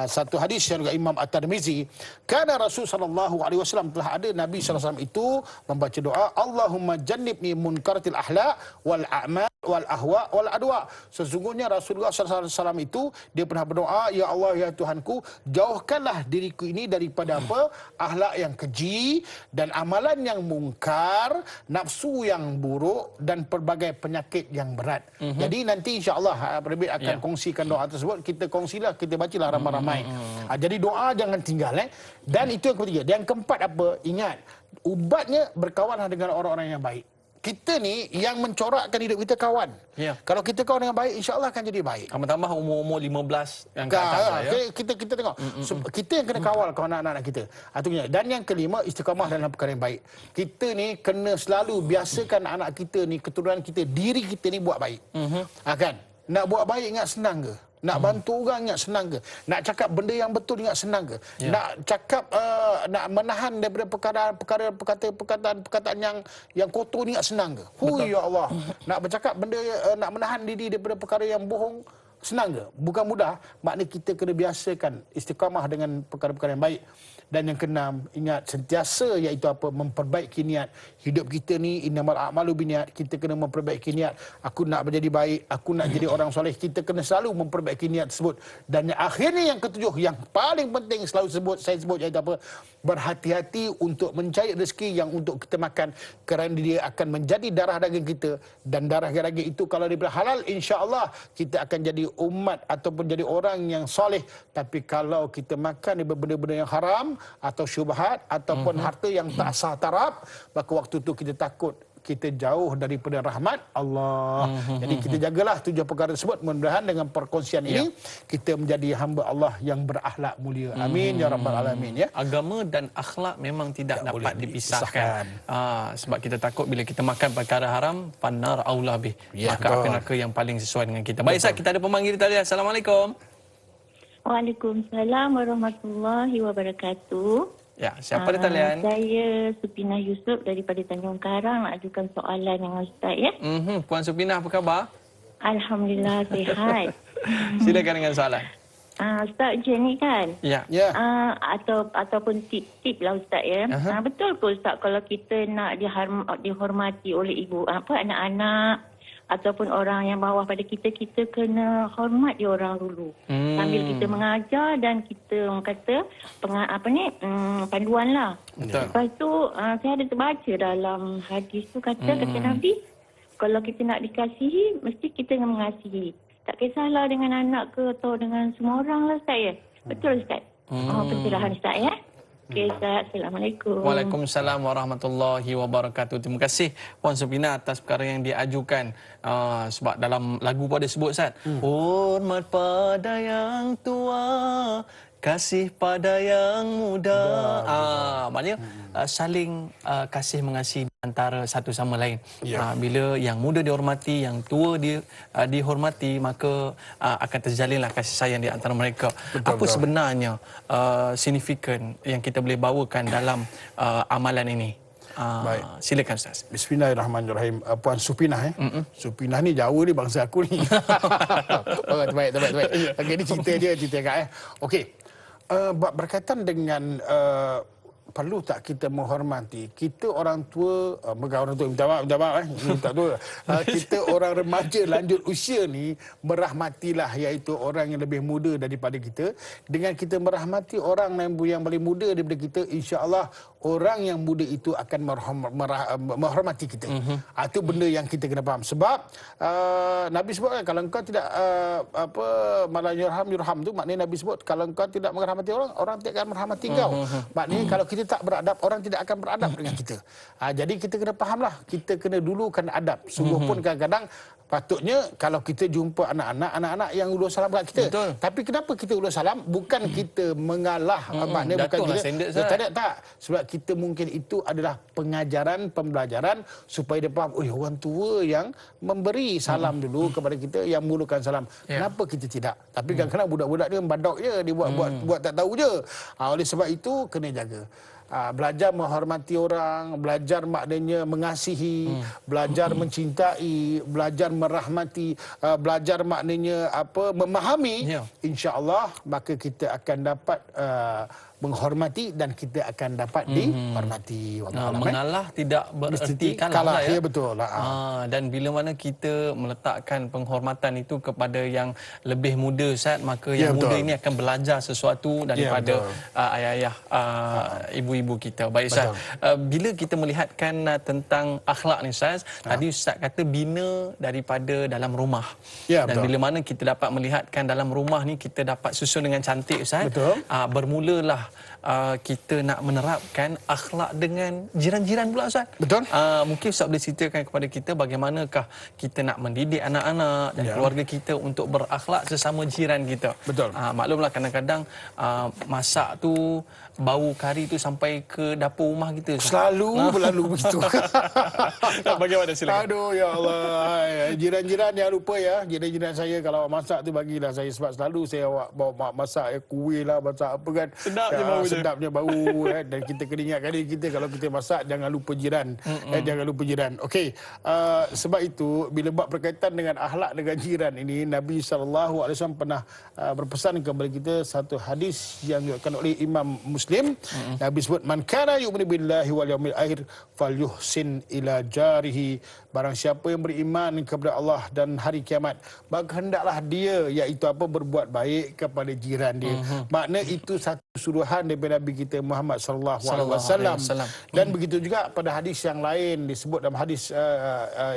satu hadis yang juga Imam At-Tirmizi, karena Rasul SAW telah ada Nabi SAW itu membaca doa, Allahumma jannibni munkaratil akhlaq wal a'mal wal ahwa wal adwa. Sesungguhnya Rasulullah SAW itu dia pernah berdoa, ya Allah, ya Tuhanku, jauhkanlah diriku ini daripada apa? Akhlak yang keji dan amalan yang mungkar, nafsu yang buruk dan pelbagai penyakit yang berat. Jadi nanti insya-Allah Penerbit akan kongsikan doa tersebut. Kita kongsilah, kita bacalah ramai-ramai. Jadi doa jangan tinggal. Dan itu yang ketiga. Dan yang keempat apa? Ingat, ubatnya berkawanlah dengan orang-orang yang baik. Kita ni yang mencorakkan hidup kita kawan. Kalau kita kawan dengan baik, insya-Allah akan jadi baik. Tambah umur 15 yang ke atas. Kita tengok. Kita yang kena kawal kawan anak-anak kita. Dan yang kelima, istiqamah dalam perkara yang baik. Kita ni kena selalu biasakan anak kita ni, keturunan kita, diri kita ni buat baik. Kan? Nak buat baik ingat senang ke? Nak bantu orang ingat senang ke? Nak cakap benda yang betul ingat senang ke? Nak cakap nak menahan daripada perkataan yang kotor ingat senang ke? Ya Allah. Nak bercakap benda, nak menahan diri daripada perkara yang bohong senang ke? Bukan mudah. Maknanya kita kena biasakan istiqamah dengan perkara-perkara yang baik. Dan yang keenam, ingat sentiasa iaitu apa? Memperbaiki niat. Hidup kita ni innamal a'malu binniat. Kita kena memperbaiki niat. Aku nak menjadi baik, aku nak jadi orang soleh. Kita kena selalu memperbaiki niat tersebut. Dan yang akhirnya yang ketujuh, yang paling penting selalu saya sebut iaitu apa? Berhati-hati untuk mencari rezeki yang untuk kita makan, kerana dia akan menjadi darah daging kita. Dan darah daging itu kalau daripada halal, insya-Allah kita akan jadi umat ataupun jadi orang yang soleh. Tapi kalau kita makan daripada benda-benda yang haram atau syubhat ataupun harta yang tak sah taraf, maka waktu tu kita takut kita jauh daripada rahmat Allah. Jadi kita jagalah 7 perkara tersebut. Mudah-mudahan dengan perkongsian ini kita menjadi hamba Allah yang berakhlak mulia. Amin ya rabbal alamin. Agama dan akhlak memang tidak dapat dipisahkan. Sebab kita takut bila kita makan perkara haram, pannar aula bih. Maka api neraka yang paling sesuai dengan kita. Baik, Ustaz, kita ada pemanggil tadi. Assalamualaikum. Waalaikumsalam warahmatullahi wabarakatuh. Ya, siapa di talian? Saya Supinah Yusof daripada Tanjung Karang, nak ajukan soalan dengan Ustaz ya. Puan Supinah, apa khabar? Alhamdulillah sihat. Silakan dengan soalan. Ustaz macam ni kan? Ya. Ya. Ataupun tip lah Ustaz ya. Betul ke Ustaz kalau kita nak dihormati oleh ibu anak-anak ataupun orang yang bawah pada kita, kita kena hormat dia orang dulu. Sambil kita mengajar dan kita kata panduan lah. Betul. Lepas tu saya ada terbaca dalam hadis tu kata Nabi, kalau kita nak dikasihi mesti kita kena mengasihi. Tak kisahlah dengan anak ke atau dengan semua orang lah Ustaz ya. Betul Ustaz? Pencerahan Ustaz ya. Okey Ustaz. Assalamualaikum. Waalaikumsalam warahmatullahi wabarakatuh. Terima kasih Puan Supina atas perkara yang diajukan. Sebab dalam lagu pun ada sebut Ustaz. Hormat pada yang tua, kasih pada yang muda. Maknanya saling kasih mengasihi antara satu sama lain. Bila yang muda dihormati, yang tua dihormati, maka akan terjalinlah kasih sayang di antara mereka. Apa sebenarnya signifikan yang kita boleh bawakan dalam amalan ini? Baik. Silakan Ustaz. Bismillahirrahmanirrahim. Puan Supinah Supinah ni Jawa ni bangsa aku ni. Terbaik. Okey, ni cerita kat Okey. Berkaitan dengan perlu tak kita menghormati kita orang tua, bukan orang tua, minta maaf tak tua. Kita orang remaja lanjut usia ni merahmatilah, iaitu orang yang lebih muda daripada kita. Dengan kita merahmati orang yang paling muda daripada kita, insya-Allah orang yang muda itu akan menghormati kita. Itu benda yang kita kena faham. Sebab Nabi sebut kan, kalau engkau tidak malah yurham tu, maknanya Nabi sebut kalau engkau tidak menghormati orang, orang tidak akan menghormati engkau. Maknanya kalau kita tak beradab, orang tidak akan beradab dengan kita. Jadi kita kena fahamlah, kita kena dulukan adab. Sungguh pun kadang-kadang patutnya kalau kita jumpa anak-anak yang ulur salam kat kita. Betul. Tapi kenapa kita ulur salam? Bukan kita mengalah, maknanya bukan kita tak. Sebab kita mungkin itu adalah pengajaran, pembelajaran supaya dia faham, orang tua yang memberi salam dulu kepada kita, yang mulakan salam. Kenapa kita tidak? Tapi kadang-kadang budak-budak dia badok je, dia buat tak tahu je. Oleh sebab itu kena jaga. Belajar menghormati orang, belajar maknanya mengasihi, belajar mencintai, belajar merahmati, belajar maknanya memahami, insya-Allah maka kita akan dapat menghormati dan kita akan dapat dihormati. Mengalah tidak bererti kalah ya. Betul. Dan bila mana kita meletakkan penghormatan itu kepada yang lebih muda Ustaz, maka yang muda ini akan belajar sesuatu daripada ayah-ayah, ibu-ibu kita. Baik Ustaz. Bila kita melihatkan tentang akhlak ni Ustaz, tadi Ustaz kata bina daripada dalam rumah. Dan bila mana kita dapat melihatkan dalam rumah ni kita dapat susun dengan cantik Ustaz. Bermulalah kita nak menerapkan akhlak dengan jiran-jiran pula Ustaz. Betul. Mungkin Ustaz boleh ceritakan kepada kita bagaimanakah kita nak mendidik anak-anak dan keluarga kita untuk berakhlak sesama jiran kita. Betul. Maklumlah kadang-kadang masak tu, bau kari tu sampai ke dapur rumah kita. Selalu berlalu begitu. Bagaimana silakan. Aduh ya Allah. Jiran-jiran jangan lupa ya. Jiran-jiran saya kalau masak tu bagilah saya, sebab selalu saya bawa masak kuih lah, masak apa kan. Sedapnya bau dan kita kena ingatkan diri kita kalau kita masak jangan lupa jiran. Jangan lupa jiran. Okey. Sebab itu bila buat berkaitan dengan akhlak dengan jiran ini, Nabi SAW pernah berpesan kepada kita satu hadis yang diriwayatkan oleh Imam Muslim. Nabi sebut, man kana yu'minu billahi wal yawmil akhir falyuhsin ila jarihi. Barang siapa yang beriman kepada Allah dan hari kiamat, maka hendaklah dia iaitu berbuat baik kepada jiran dia. Makna itu satu suruhan daripada Nabi kita Muhammad sallallahu alaihi wasallam. Dan begitu juga pada hadis yang lain disebut dalam hadis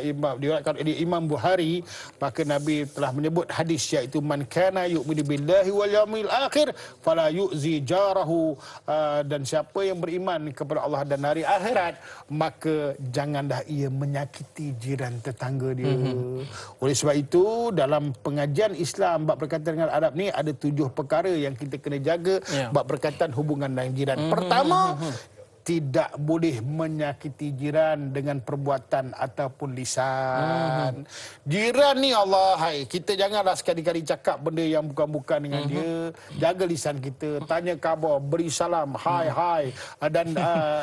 diriwayatkan oleh Imam Bukhari, maka Nabi telah menyebut hadis iaitu man kana yu'minu billahi wal yawmil akhir fala yu'zi jarahu. Dan siapa yang beriman kepada Allah dan hari akhirat, maka janganlah ia menyakiti jiran tetangga dia. Oleh sebab itu dalam pengajian Islam bab berkaitan dengan adab ni ada 7 perkara yang kita kena jaga bab berkaitan hubungan dengan jiran. Pertama, tidak boleh menyakiti jiran dengan perbuatan ataupun lisan. Jiran ni Allah, kita janganlah sekali-kali cakap benda yang bukan-bukan dengan dia. Jaga lisan kita, tanya khabar, beri salam, hai, dan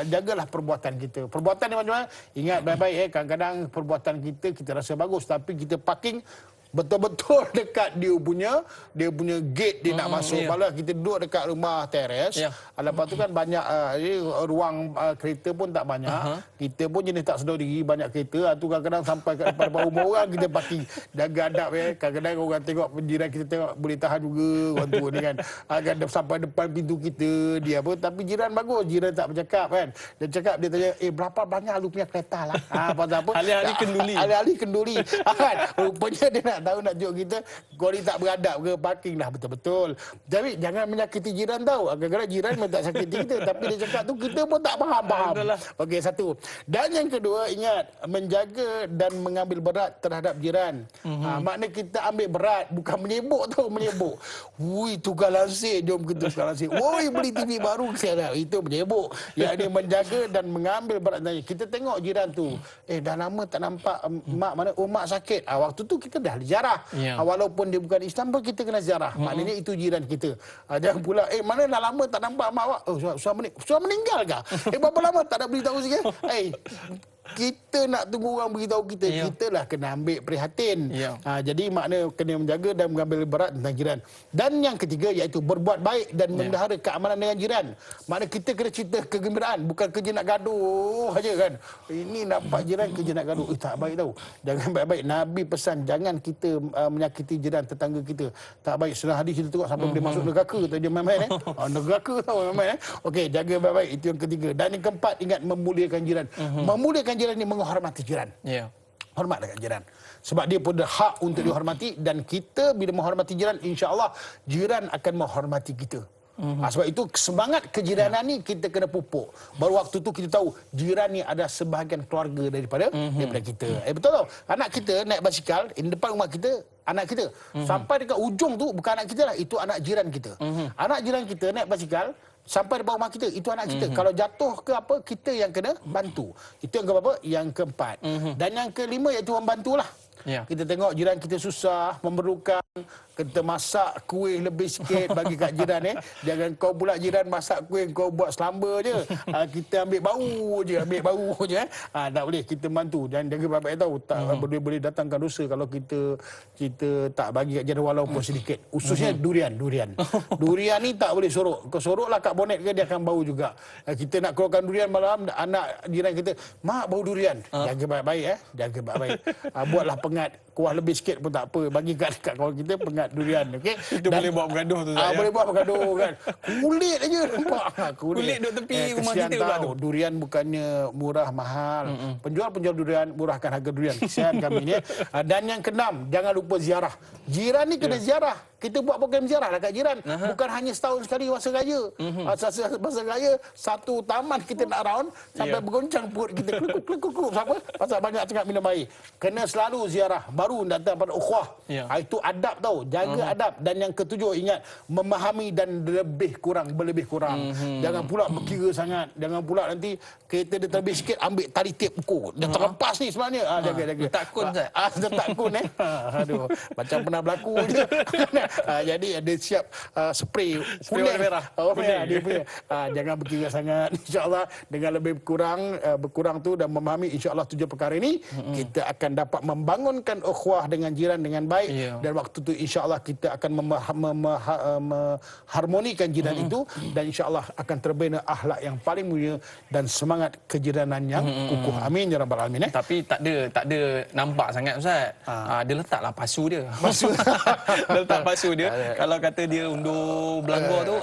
jagalah perbuatan kita. Perbuatan ni macam mana? Ingat baik-baik, kadang-kadang perbuatan kita rasa bagus tapi kita parking betul-betul dekat dia punya gate dia nak masuk. Malah kita duduk dekat rumah teres. Lepas tu kan banyak ruang kereta pun tak banyak. Kita pun jenis tak sedar diri banyak kereta. Tu kadang-kadang sampai ke depan rumah orang kita parking. Jaga adab Kadang-kadang orang tengok jiran kita tengok boleh tahan juga orang tua ni kan. Akan sampai depan pintu kita dia apa. Tapi jiran bagus, jiran tak bercakap kan. Dia cakap, dia tanya, berapa banyak lu punya kereta lah? Pasal apa? Alih-alih kenduri. Alih-alih kenduri. Kan? Rupanya dia nak tahu nak jok kita, kau ni tak beradab ke parking dah betul-betul. Jadi jangan menyakiti jiran tahu. Kadang-kadang jiran memang tak sakiti kita. Tapi dia cakap tu kita pun tak faham. Okey, satu. Dan yang kedua, ingat, menjaga dan mengambil berat terhadap jiran. Makna kita ambil berat, bukan menyebuk tau, menyebuk. Wui, tukar lansir, jom kita tukar lansir. Woi, beli TV baru sekarang. Itu menyebuk. Yang ini menjaga dan mengambil berat. Kita tengok jiran tu, dah lama tak nampak mak mana, mak sakit. Waktu tu kita dah ziarah. Walaupun dia bukan Islam pun kita kena ziarah. Maknanya itu jiran kita. Jangan pula, mana dah lama tak nampak mak awak. Suami meninggal kah? Berapa lama tak ada beritahu sikit? Kita nak tunggu orang beritahu kita. Kita lah kena ambil prihatin. Jadi makna kena menjaga dan mengambil berat tentang jiran. Dan yang ketiga iaitu berbuat baik dan memelihara keamanan dengan jiran. Makna kita kena cerita kegembiraan, bukan kerja nak gaduh saja kan. Ini nampak jiran kerja nak gaduh. Tak baik tau. Jangan baik-baik. Nabi pesan jangan kita menyakiti jiran tetangga kita. Tak baik. Setelah hadis kita tengok sampai boleh masuk neraka tu dia main-main neraka tau main-main. Okey, jaga baik-baik. Itu yang ketiga. Dan yang keempat, ingat memuliakan jiran. Memuliakan jiran ni menghormati jiran. Hormat dekat jiran. Sebab dia pun ada hak untuk dihormati, dan kita bila menghormati jiran, insya-Allah jiran akan menghormati kita. Sebab itu semangat kejiranan ni kita kena pupuk. Baru waktu tu kita tahu jiran ni ada sebahagian keluarga daripada kita. Betul tau. Anak kita naik basikal di depan rumah kita, anak kita. Sampai dekat ujung tu bukan anak kita lah, itu anak jiran kita. Anak jiran kita naik basikal sampai depan rumah kita, itu anak kita. Kalau jatuh ke apa, kita yang kena bantu. Itu yang keberapa? Yang keempat. Dan yang kelima iaitu membantulah. Kita tengok jiran kita susah, memerlukan, kita masak kuih lebih sikit bagi kat jiran. Jangan kau pula jiran masak kuih kau buat selamba je. Kita ambil bau je. Tak boleh, kita bantu. Dan jaga baik-baik tahu, tak boleh datangkan dosa kalau kita tak bagi kat jiran walaupun sedikit. Khususnya durian. Durian ni tak boleh sorok. Kau soroklah kat bonet ke, dia akan bau juga. Kita nak keluarkan durian malam, anak jiran kita, mak bau durian. Jaga baik-baik. Jaga baik-baik. Buatlah pengat, kuah lebih sikit pun tak apa. Bagi kat kawan kita pengat durian. Okay? Itu boleh buat bergaduh tu. Boleh buat bergaduh kan. Kulit aja nampak. Kulit duduk tepi rumah kita pula tu. Durian bukannya murah mahal. Penjual durian murahkan harga durian. Kesian kami ni. Dan yang keenam, jangan lupa ziarah. Jiran ni kena ziarah. Kita buat program ziarah dekat jiran. Bukan hanya setahun sekali masa raya. Masa raya, satu taman kita nak round sampai bergoncang perut kita. Kelukuk. Siapa? Pasal banyak cakap minum air. Kena selalu ziarah. Baru datang pada ukhuwah. Itu adab tau. Jaga adab. Dan yang ketujuh, ingat, memahami dan berlebih kurang. Jangan pula berkira sangat. Jangan pula nanti kereta dia terlebih sikit, ambil tali tip pukul. Dia terlepas ni sebenarnya. Jaga. Takun Ustaz. Dia takun Aduh, macam pernah berlaku je. Jadi ada siap spray warna merah. Dia punya. Jangan berkira sangat. InsyaAllah dengan lebih berkurang tu dan memahami insyaAllah 7 perkara ini, kita akan dapat membangunkan ukhuwah dengan jiran dengan baik. Dan waktu tu insyaAllah kita akan mengharmonikan jiran itu, dan insyaAllah akan terbina akhlak yang paling mulia dan semangat kejiranan yang kukuh. Amin ya rabbal alamin. Tapi tak ada nampak sangat Ustaz. Dia letaklah pasu dia. Dia letak pasu dia. Kalau kata dia undur belanggar tu,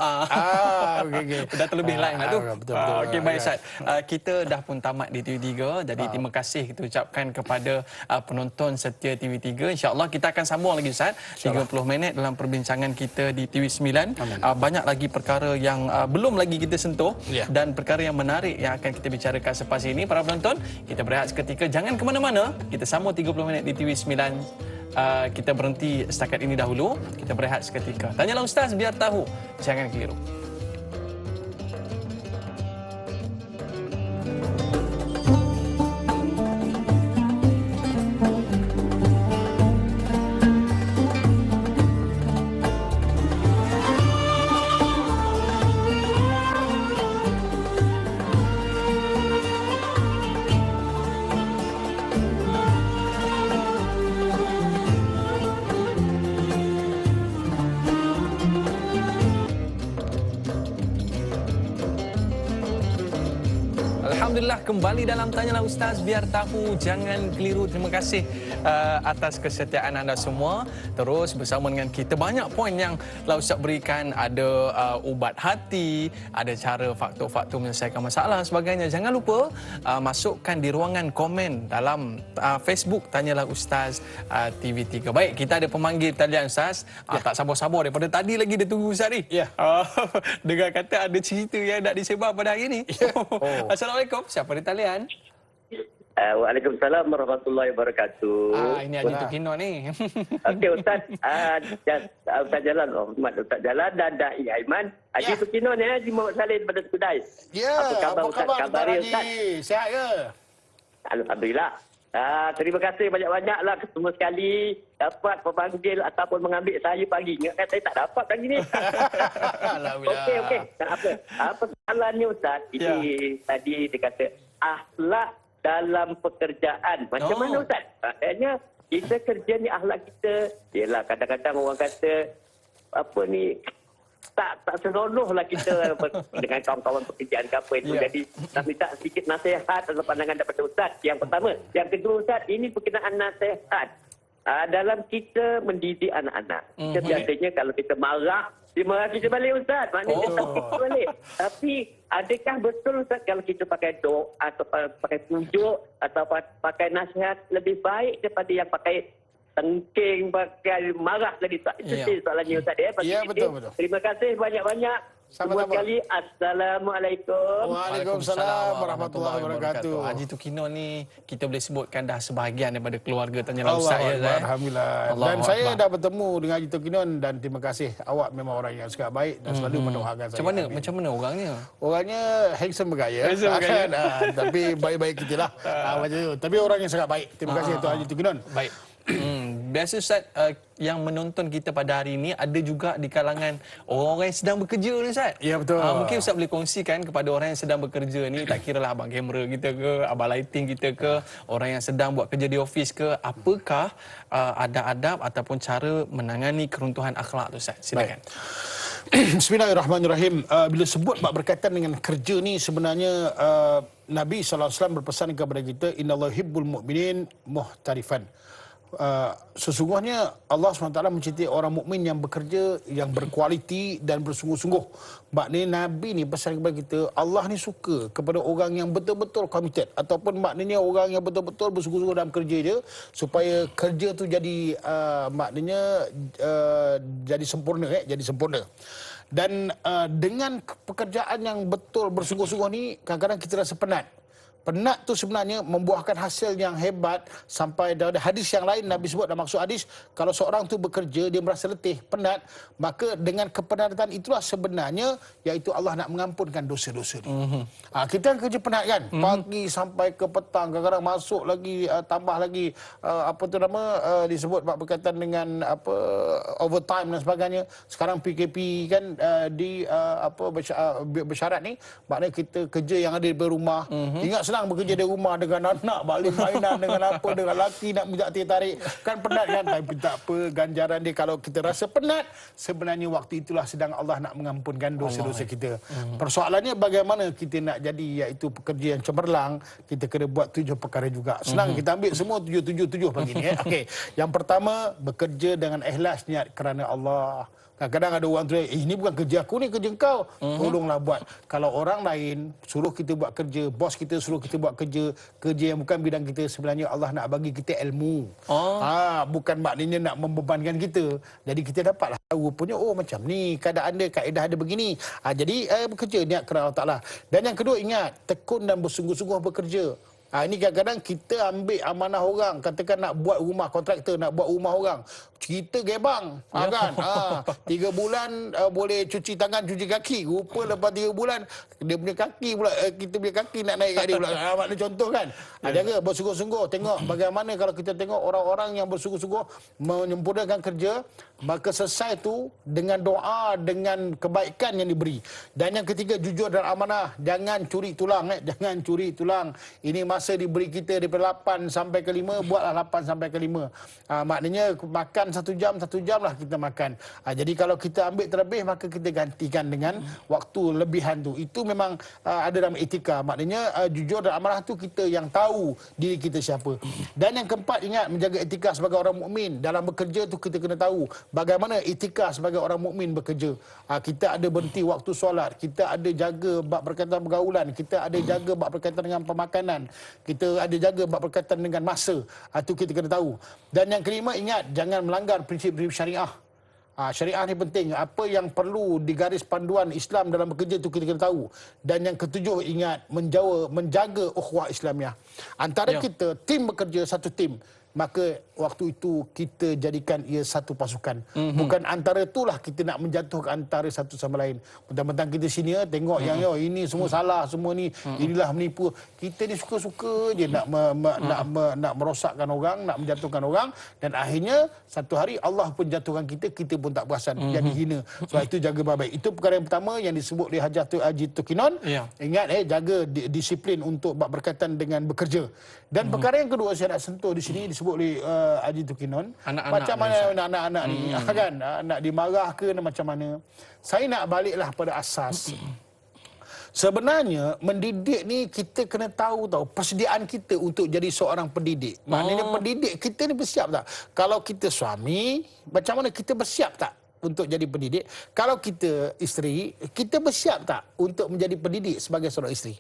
dah terlebih lain lah tu. Betul. Okey, baik Ustaz. Kita dah pun tamat di TV3. Jadi terima kasih kita ucapkan kepada penonton setia TV3. InsyaAllah kita akan sambung lagi Ustaz. 30 minit dalam perbincangan kita di TV9. Banyak lagi perkara yang belum lagi kita sentuh, dan perkara yang menarik yang akan kita bicarakan selepas ini. Para penonton, kita berehat seketika. Jangan ke mana-mana. Kita sambung 30 minit di TV9. Kita berhenti setakat ini dahulu. Kita berehat seketika. Tanyalah Ustaz biar tahu. Jangan keliru. Alhamdulillah kembali dalam Tanyalah Ustaz, biar tahu jangan keliru. Terima kasih atas kesetiaan anda semua. Terus bersama dengan kita banyak poin yang Ustaz berikan. Ada ubat hati, ada cara faktor-faktor menyelesaikan masalah dan sebagainya. Jangan lupa masukkan di ruangan komen dalam Facebook Tanyalah Ustaz TV3. Baik, kita ada pemanggil talian Ustaz. Tak sabar-sabar daripada tadi lagi dia tunggu Ustaz ni. Dengar kata ada cerita yang nak disebar pada hari ini. Assalamualaikum. Siapa di talian? Waalaikumsalam warahmatullahi wabarakatuh. Ini Haji Tukino ni. Okey Ustaz. Ustaz Jalan, Ustaz Jalan dan Dai Aiman. Haji Tukino ni Haji Muhammad Saleh daripada Skudai. Apa khabar Ustaz? Khabar Ustaz? Sihat ke? Alhamdulillah. Terima kasih banyak-banyaklah semua sekali dapat memanggil ataupun mengambil saya pagi. Ingatkan saya tak dapat pagi ni. Okey. Tak apa. Persoalannya Ustaz, ini tadi dia kata akhlak dalam pekerjaan. Macam mana Ustaz? Maksudnya kita kerja ni akhlak kita. Yelah kadang-kadang orang kata apa ni tak senonoh lah kita dengan kawan-kawan pekerjaan ke apa itu. Jadi nak minta sedikit nasihat atau pandangan daripada Ustaz. Yang pertama. Yang kedua Ustaz, ini berkenaan nasihat dalam kita mendidik anak-anak. Kita biasanya kalau kita marah, kita balik Ustaz. Maknanya kita balik. Tapi adakah betul Ustaz kalau kita pakai doa atau pakai pujuk atau pakai nasihat lebih baik daripada yang pakai tengking, pakai marah tadi Ustaz? Itu soalannya Ustaz ya. Ya, betul. Terima kasih banyak-banyak. Semua sekali. Assalamualaikum. Waalaikumsalam warahmatullahi wabarakatuh. Haji Tukino ni kita boleh sebutkan dah sebahagian daripada keluarga Tanyalah Ustaz ya. Alhamdulillah. Dan saya dah bertemu dengan Haji Tukino dan terima kasih. Awak memang orang yang sangat baik dan selalu mendoakan saya. Macam mana orangnya? Orangnya handsome bergaya. Tapi baik-baik kita lah. Macam tu. Tapi orang yang sangat baik. Terima kasih Tuan Haji Tukino. Baik. Biasa Ustaz, yang menonton kita pada hari ini ada juga di kalangan orang-orang yang sedang bekerja ni Ustaz. Ya betul. Mungkin Ustaz boleh kongsikan kepada orang yang sedang bekerja ni, tak kira lah abang kamera kita ke, abang lighting kita ke, orang yang sedang buat kerja di ofis ke, apakah adab-adab ataupun cara menangani keruntuhan akhlak tu Ustaz? Silakan. Bismillahirrahmanirrahim. Bila sebut bab berkaitan dengan kerja ni sebenarnya Nabi SAW berpesan kepada kita, innallaha yuhibbul mu'minin muhtarifan. Sesungguhnya Allah SWT mencintai orang mukmin yang bekerja, yang berkualiti dan bersungguh-sungguh. Maknanya Nabi ni pesan kepada kita, Allah ni suka kepada orang yang betul-betul committed, ataupun maknanya orang yang betul-betul bersungguh-sungguh dalam kerja dia, supaya kerja tu jadi maknanya jadi sempurna, jadi sempurna. Dan dengan pekerjaan yang betul bersungguh-sungguh ni, kadang-kadang kita rasa penat. Penat tu sebenarnya membuahkan hasil yang hebat. Sampai ada hadis yang lain Nabi sebut dalam maksud hadis, kalau seorang tu bekerja dia merasa letih, penat, maka dengan kepenatan itulah sebenarnya iaitu Allah nak mengampunkan dosa-dosa dia. Kita kerja penat kan, pagi sampai ke petang, kadang-kadang masuk lagi tambah lagi disebut berkaitan dengan overtime dan sebagainya. Sekarang PKP kan bersyarat ni, maknanya kita kerja yang ada di rumah. Ingat senang bekerja di rumah dengan anak, balik mainan dengan apa, dengan laki nak minta tarik, kan penat kan. Tapi tak apa, ganjaran dia kalau kita rasa penat, sebenarnya waktu itulah sedang Allah nak mengampunkan dosa-dosa kita. Persoalannya bagaimana kita nak jadi iaitu pekerja yang cemerlang, kita kena buat 7 perkara juga. Senang kita ambil semua 7 pagi ni. Okey. Yang pertama, bekerja dengan ikhlas, niat kerana Allah. Kadang-kadang ada orang tu, ini bukan kerja aku ni, kerja kau. Tolonglah buat. Kalau orang lain suruh kita buat kerja, bos kita suruh kita buat kerja yang bukan bidang kita, sebenarnya Allah nak bagi kita ilmu. Bukan maknanya nak membebankan kita. Jadi kita dapatlah tahu punya, macam ni keadaan dia, kaedah dia begini. Jadi bekerja niat kerana Allah Ta'ala. Dan yang kedua, ingat, tekun dan bersungguh-sungguh bekerja. Ini kadang-kadang kita ambil amanah orang, katakan nak buat rumah kontraktor, nak buat rumah orang, kita gebang, kan? 3 bulan boleh cuci tangan, cuci kaki. Rupa lepas 3 bulan dia punya kaki pula, kita punya kaki nak naik kat dia pula. Maknanya contoh kan. Jaga bersungguh-sungguh. Tengok bagaimana kalau kita tengok orang-orang yang bersungguh-sungguh menyempurnakan kerja, maka selesai tu dengan doa, dengan kebaikan yang diberi. Dan yang ketiga, jujur dan amanah. Jangan curi tulang. Jangan curi tulang. Ini masa diberi kita daripada 8 sampai ke 5, buatlah 8 sampai ke 5. Maknanya makan 1 jam lah kita makan. Jadi kalau kita ambil terlebih, maka kita gantikan dengan waktu lebihan tu. Itu memang ada dalam etika. Maknanya jujur dan amanah tu kita yang tahu diri kita siapa. Dan yang keempat, ingat, menjaga etika sebagai orang mukmin. Dalam bekerja tu kita kena tahu bagaimana etika sebagai orang mukmin bekerja. Kita ada berhenti waktu solat, kita ada jaga bab berkaitan pergaulan, kita ada jaga bab berkaitan dengan pemakanan, kita ada jaga bab berkaitan dengan masa. Itu kita kena tahu. Dan yang kelima, ingat, jangan melanggar prinsip-prinsip syariah. Syariah ni penting. Apa yang perlu di garis panduan Islam dalam bekerja itu kita kena tahu. Dan yang ketujuh, ingat, menjaga ukhuwah Islamiah. Antara kita, tim bekerja satu tim, maka waktu itu kita jadikan ia satu pasukan. Bukan antara itulah kita nak menjatuhkan antara satu sama lain. Mentang-mentang kita senior, tengok yang ini semua salah, semua ni inilah menipu. Kita ni suka-suka je nak merosakkan orang, nak menjatuhkan orang, dan akhirnya satu hari Allah pun jatuhkan kita pun tak perasan, jadi hina. Sebab itu jaga baik-baik. Itu perkara yang pertama yang disebut oleh Haji Tukinon. Ingat, jaga disiplin untuk berkaitan dengan bekerja. Dan perkara yang kedua saya nak sentuh di sini disebut oleh Haji Tukinon, macam mana anak-anak ni kan, nak dimarah ke macam mana. Saya nak baliklah pada asas. Sebenarnya mendidik ni kita kena tahu persediaan kita untuk jadi seorang pendidik. Maknanya pendidik kita ni bersiap tak? Kalau kita suami, macam mana kita bersiap tak untuk jadi pendidik? Kalau kita isteri, kita bersiap tak untuk menjadi pendidik sebagai seorang isteri?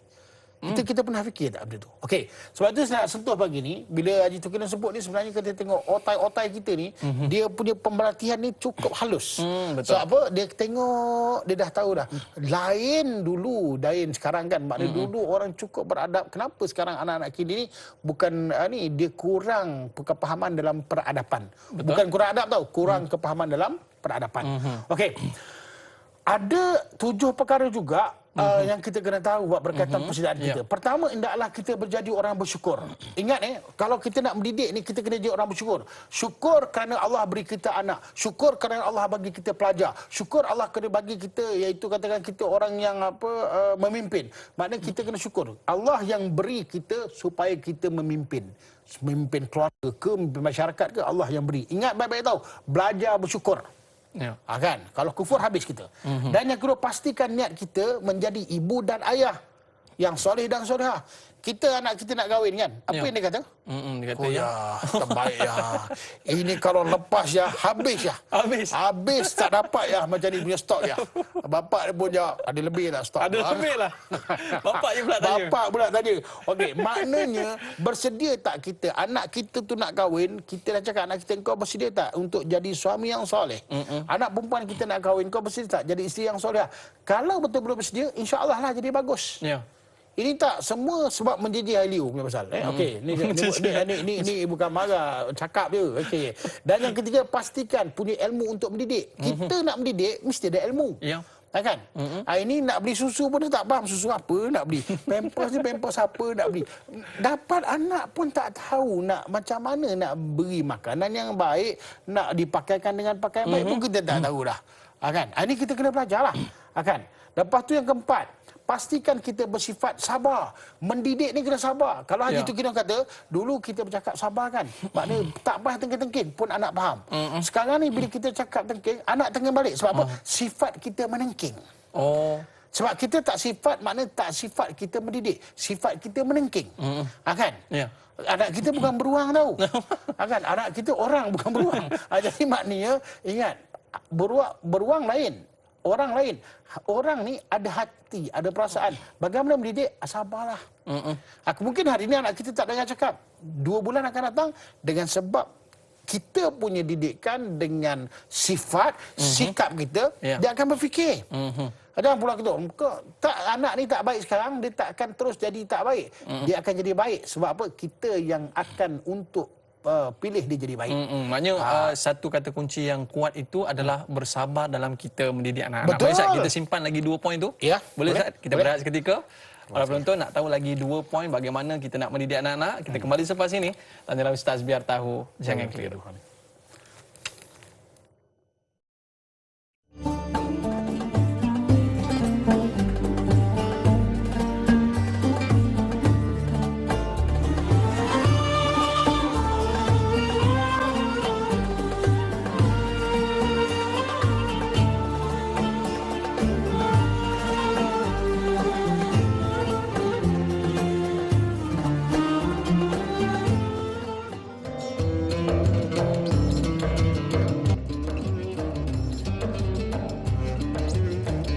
Kita pernah fikir tak benda tu? Okey, sebab tu saya nak sentuh pagi ni, bila Haji Tukinon sebut ni, sebenarnya kita tengok otai-otai kita ni, dia punya pemerhatian ni cukup halus. Betul. Sebab apa? Dia tengok, dia dah tahu dah. Lain dulu, lain sekarang kan. Maknanya dulu orang cukup beradab. Kenapa sekarang anak-anak kini ni bukan dia kurang kepahaman dalam peradaban. Betul. Bukan kurang adab kurang kepahaman dalam peradaban. Okey. Ada 7 perkara juga yang kita kena tahu buat berkaitan persediaan kita. Pertama, hendaklah kita menjadi orang bersyukur. Ingat kalau kita nak mendidik ni, kita kena jadi orang bersyukur. Syukur kerana Allah beri kita anak. Syukur kerana Allah bagi kita pelajar. Syukur Allah kena bagi kita, iaitu katakan kita orang yang memimpin. Maknanya kita kena syukur. Allah yang beri kita supaya kita memimpin. Memimpin keluarga ke, memimpin masyarakat ke, Allah yang beri. Ingat baik-baik belajar bersyukur. Kan? Kalau kufur, habis kita. Dan yang kedua, pastikan niat kita menjadi ibu dan ayah yang soleh dan solehah. Anak kita nak kahwin kan? Apa yang dia kata? Dia kata terbaik ya. Ini kalau lepas habis Habis tak dapat macam ni punya stok Bapak dia pun ada lebih tak stok? Ada lebih lah. Bapak je pula tanya. Bapak pula tanya. Okey, maknanya bersedia tak kita, anak kita tu nak kahwin, kita dah cakap anak kita, kau bersedia tak untuk jadi suami yang soleh? Anak perempuan kita nak kahwin, kau bersedia tak jadi isteri yang soleh? Kalau betul-betul bersedia, insya-Allah lah jadi bagus. Ini tak semua sebab menjejih Liu punya pasal. Okey, ni bukan marah, cakap je. Okey. Dan yang ketiga, pastikan punya ilmu untuk mendidik. Kita nak mendidik mesti ada ilmu. Kan? Ini nak beli susu pun dia tak faham susu apa nak beli. Pampers apa nak beli. Dapat anak pun tak tahu nak macam mana nak beri makanan yang baik, nak dipakaikan dengan pakaian baik pun kita tak tahu dah. Kan? Ini kita kena belajar lah. Kan? Lepas tu yang keempat, pastikan kita bersifat sabar. Mendidik ni kena sabar. Kalau Haji Tukinon kata, dulu kita bercakap sabar kan. Maknanya tak payah tengking-tengking pun anak faham. Sekarang ni bila kita cakap tengking, anak tengking balik. Sebab apa? Sifat kita menengking. Sebab kita tak sifat, maknanya tak sifat kita mendidik. Sifat kita menengking. Kan? Anak kita bukan beruang tau. Kan? Anak kita orang bukan beruang. Jadi maknanya, ingat, beruang lain. Orang lain. Orang ni ada hati, ada perasaan. Bagaimana mendidik? Sabarlah. Mungkin hari ni anak kita tak dengar cakap. 2 bulan akan datang dengan sebab kita punya didikan dengan sifat, sikap kita, dia akan berfikir. Ada pula kita, anak ni tak baik sekarang, dia tak akan terus jadi tak baik. Dia akan jadi baik. Sebab apa? Kita yang akan untuk pilih dia jadi baik. Maknanya satu kata kunci yang kuat itu adalah bersabar dalam kita mendidik anak-anak. Betul. Boleh Ustaz kita simpan lagi 2 poin tu? Boleh Ustaz? Kita berehat seketika. Para penonton nak tahu lagi 2 poin bagaimana kita nak mendidik anak-anak, kita kembali selepas ini. Tanyalah Ustaz biar tahu, jangan keliru.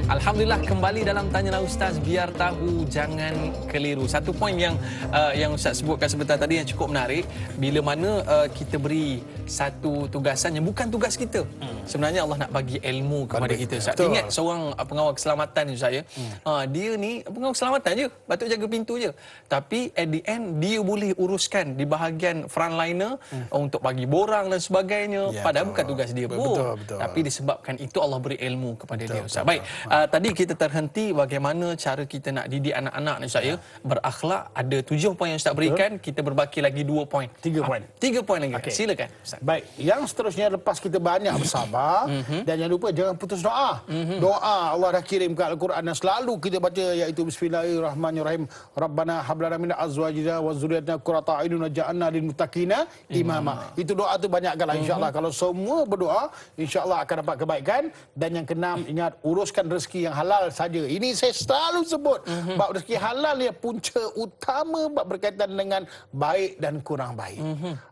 Alhamdulillah kembali dalam Tanyalah Ustaz, biar tahu jangan keliru. Satu poin yang Ustaz sebutkan sebentar tadi yang cukup menarik, bila mana kita beri satu tugasan yang bukan tugas kita. Sebenarnya Allah nak bagi ilmu kepada kita, Ustaz. Ingat seorang pengawal keselamatan ni, Ustaz ya. Dia ni pengawal keselamatan je, patut jaga pintu je. Tapi at the end dia boleh uruskan di bahagian frontliner untuk bagi borang dan sebagainya. Padahal bukan tugas dia pun. Tapi disebabkan itu Allah beri ilmu kepada dia, Ustaz. Baik, tadi kita terhenti bagaimana cara kita nak didik anak-anak ni, Ustaz ya. Berakhlak, ada 7 poin yang Ustaz berikan, kita berbaki lagi 2 poin. 3 poin. 3 poin lagi. Silakan, Ustaz. Baik, yang seterusnya lepas kita banyak bersabar dan jangan lupa jangan putus doa. Doa Allah dah kirimkan Al-Quran dan selalu kita baca, iaitu Bismillahirrahmanirrahim. Rabbana hab lana min azwajina wa dzurriyyatina qurrata a'yun waj'alna lil muttaqina imama. Itu doa tu banyakkanlah insya-Allah. Kalau semua berdoa, insya-Allah akan dapat kebaikan. Dan yang keenam, ingat uruskan rezeki yang halal saja. Ini saya selalu sebut. Bab rezeki halal dia punca utama bab berkaitan dengan baik dan kurang baik.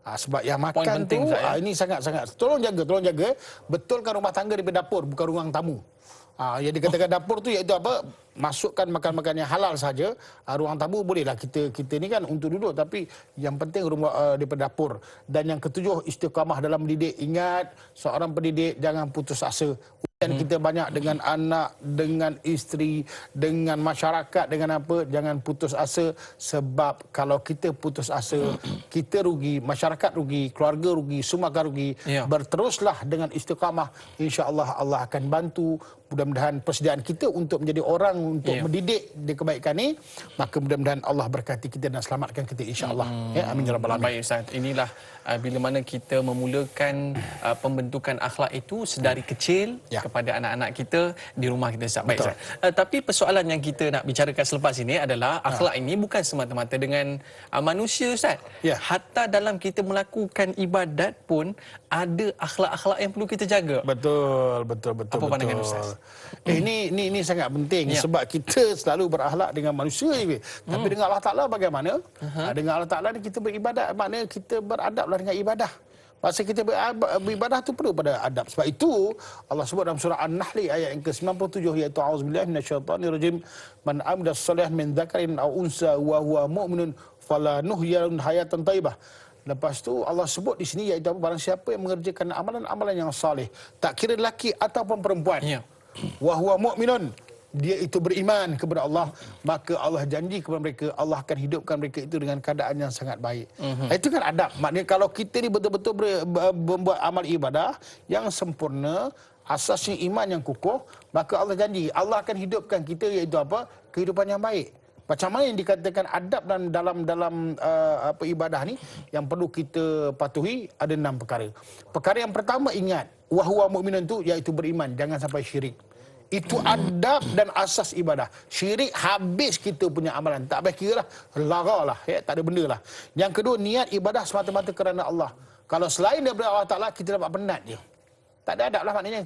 Sebab yang makan tu ini sangat-sangat tolong jaga. Betulkan rumah tangga daripada dapur, bukan ruang tamu. Yang dikatakan dapur tu iaitu apa? Masukkan makan-makan yang halal saja. Ruang tamu bolehlah kita ni kan untuk duduk, tapi yang penting rumah daripada dapur. Dan yang ketujuh, istiqamah dalam mendidik. Ingat, seorang pendidik jangan putus asa. Dan kita banyak dengan anak, dengan isteri, dengan masyarakat, dengan apa, jangan putus asa. Sebab kalau kita putus asa, kita rugi, masyarakat rugi, keluarga rugi, semua akan rugi. Berteruslah dengan istiqamah, insya-Allah Allah akan bantu. Mudah-mudahan persediaan kita untuk menjadi orang untuk mendidik di kebaikan ni, maka mudah-mudahan Allah berkati kita dan selamatkan kita, insya-Allah. Amin ya rabbal alamin. Baik, Ustaz. Inilah bila mana kita memulakan pembentukan akhlak itu sedari kecil kepada anak-anak kita di rumah kita, Ustaz. Baik, Ustaz. Tapi persoalan yang kita nak bicarakan selepas ini adalah akhlak ini bukan semata-mata dengan manusia, Ustaz. Hatta dalam kita melakukan ibadat pun ada akhlak-akhlak yang perlu kita jaga. Betul. Apa pandangan Ustaz? Ini sangat penting sebab kita selalu berakhlak dengan manusia je. Tapi dengan Allah Taala bagaimana? Dengan Allah Taala ni kita beribadat, maknanya kita beradablah dengan ibadah. Masa kita beribadah tu perlu pada adab. Sebab itu Allah sebut dalam surah An-Nahl ayat yang ke-97, iaitu auzubillahi minasyaitonirrajim, man amila shalihan min dzakarin aw unsa wa huwa mu'minun falanuhyiyannahu hayatan thayyibah. Lepas tu Allah sebut di sini, iaitu barang siapa yang mengerjakan amalan-amalan yang saleh, tak kira lelaki ataupun perempuan, wa huwa mu'minun, dia itu beriman kepada Allah, maka Allah janji kepada mereka Allah akan hidupkan mereka itu dengan keadaan yang sangat baik. Itu kan adab. Maknanya kalau kita ni betul-betul membuat amal ibadah yang sempurna, asasnya iman yang kukuh, maka Allah janji Allah akan hidupkan kita, iaitu apa? Kehidupan yang baik. Macam mana yang dikatakan adab dan dalam ibadah ni yang perlu kita patuhi, ada 6 perkara. Perkara yang pertama, ingat, wa huwa mu'minun tu iaitu beriman, jangan sampai syirik. Itu adab dan asas ibadah. Syirik habis kita punya amalan. Tak payah kira lah. Lara lah. Tak ada benda lah. Yang kedua, niat ibadah semata-mata kerana Allah. Kalau selain daripada Allah Ta'ala, kita dapat penat je. Tak ada adab lah, maknanya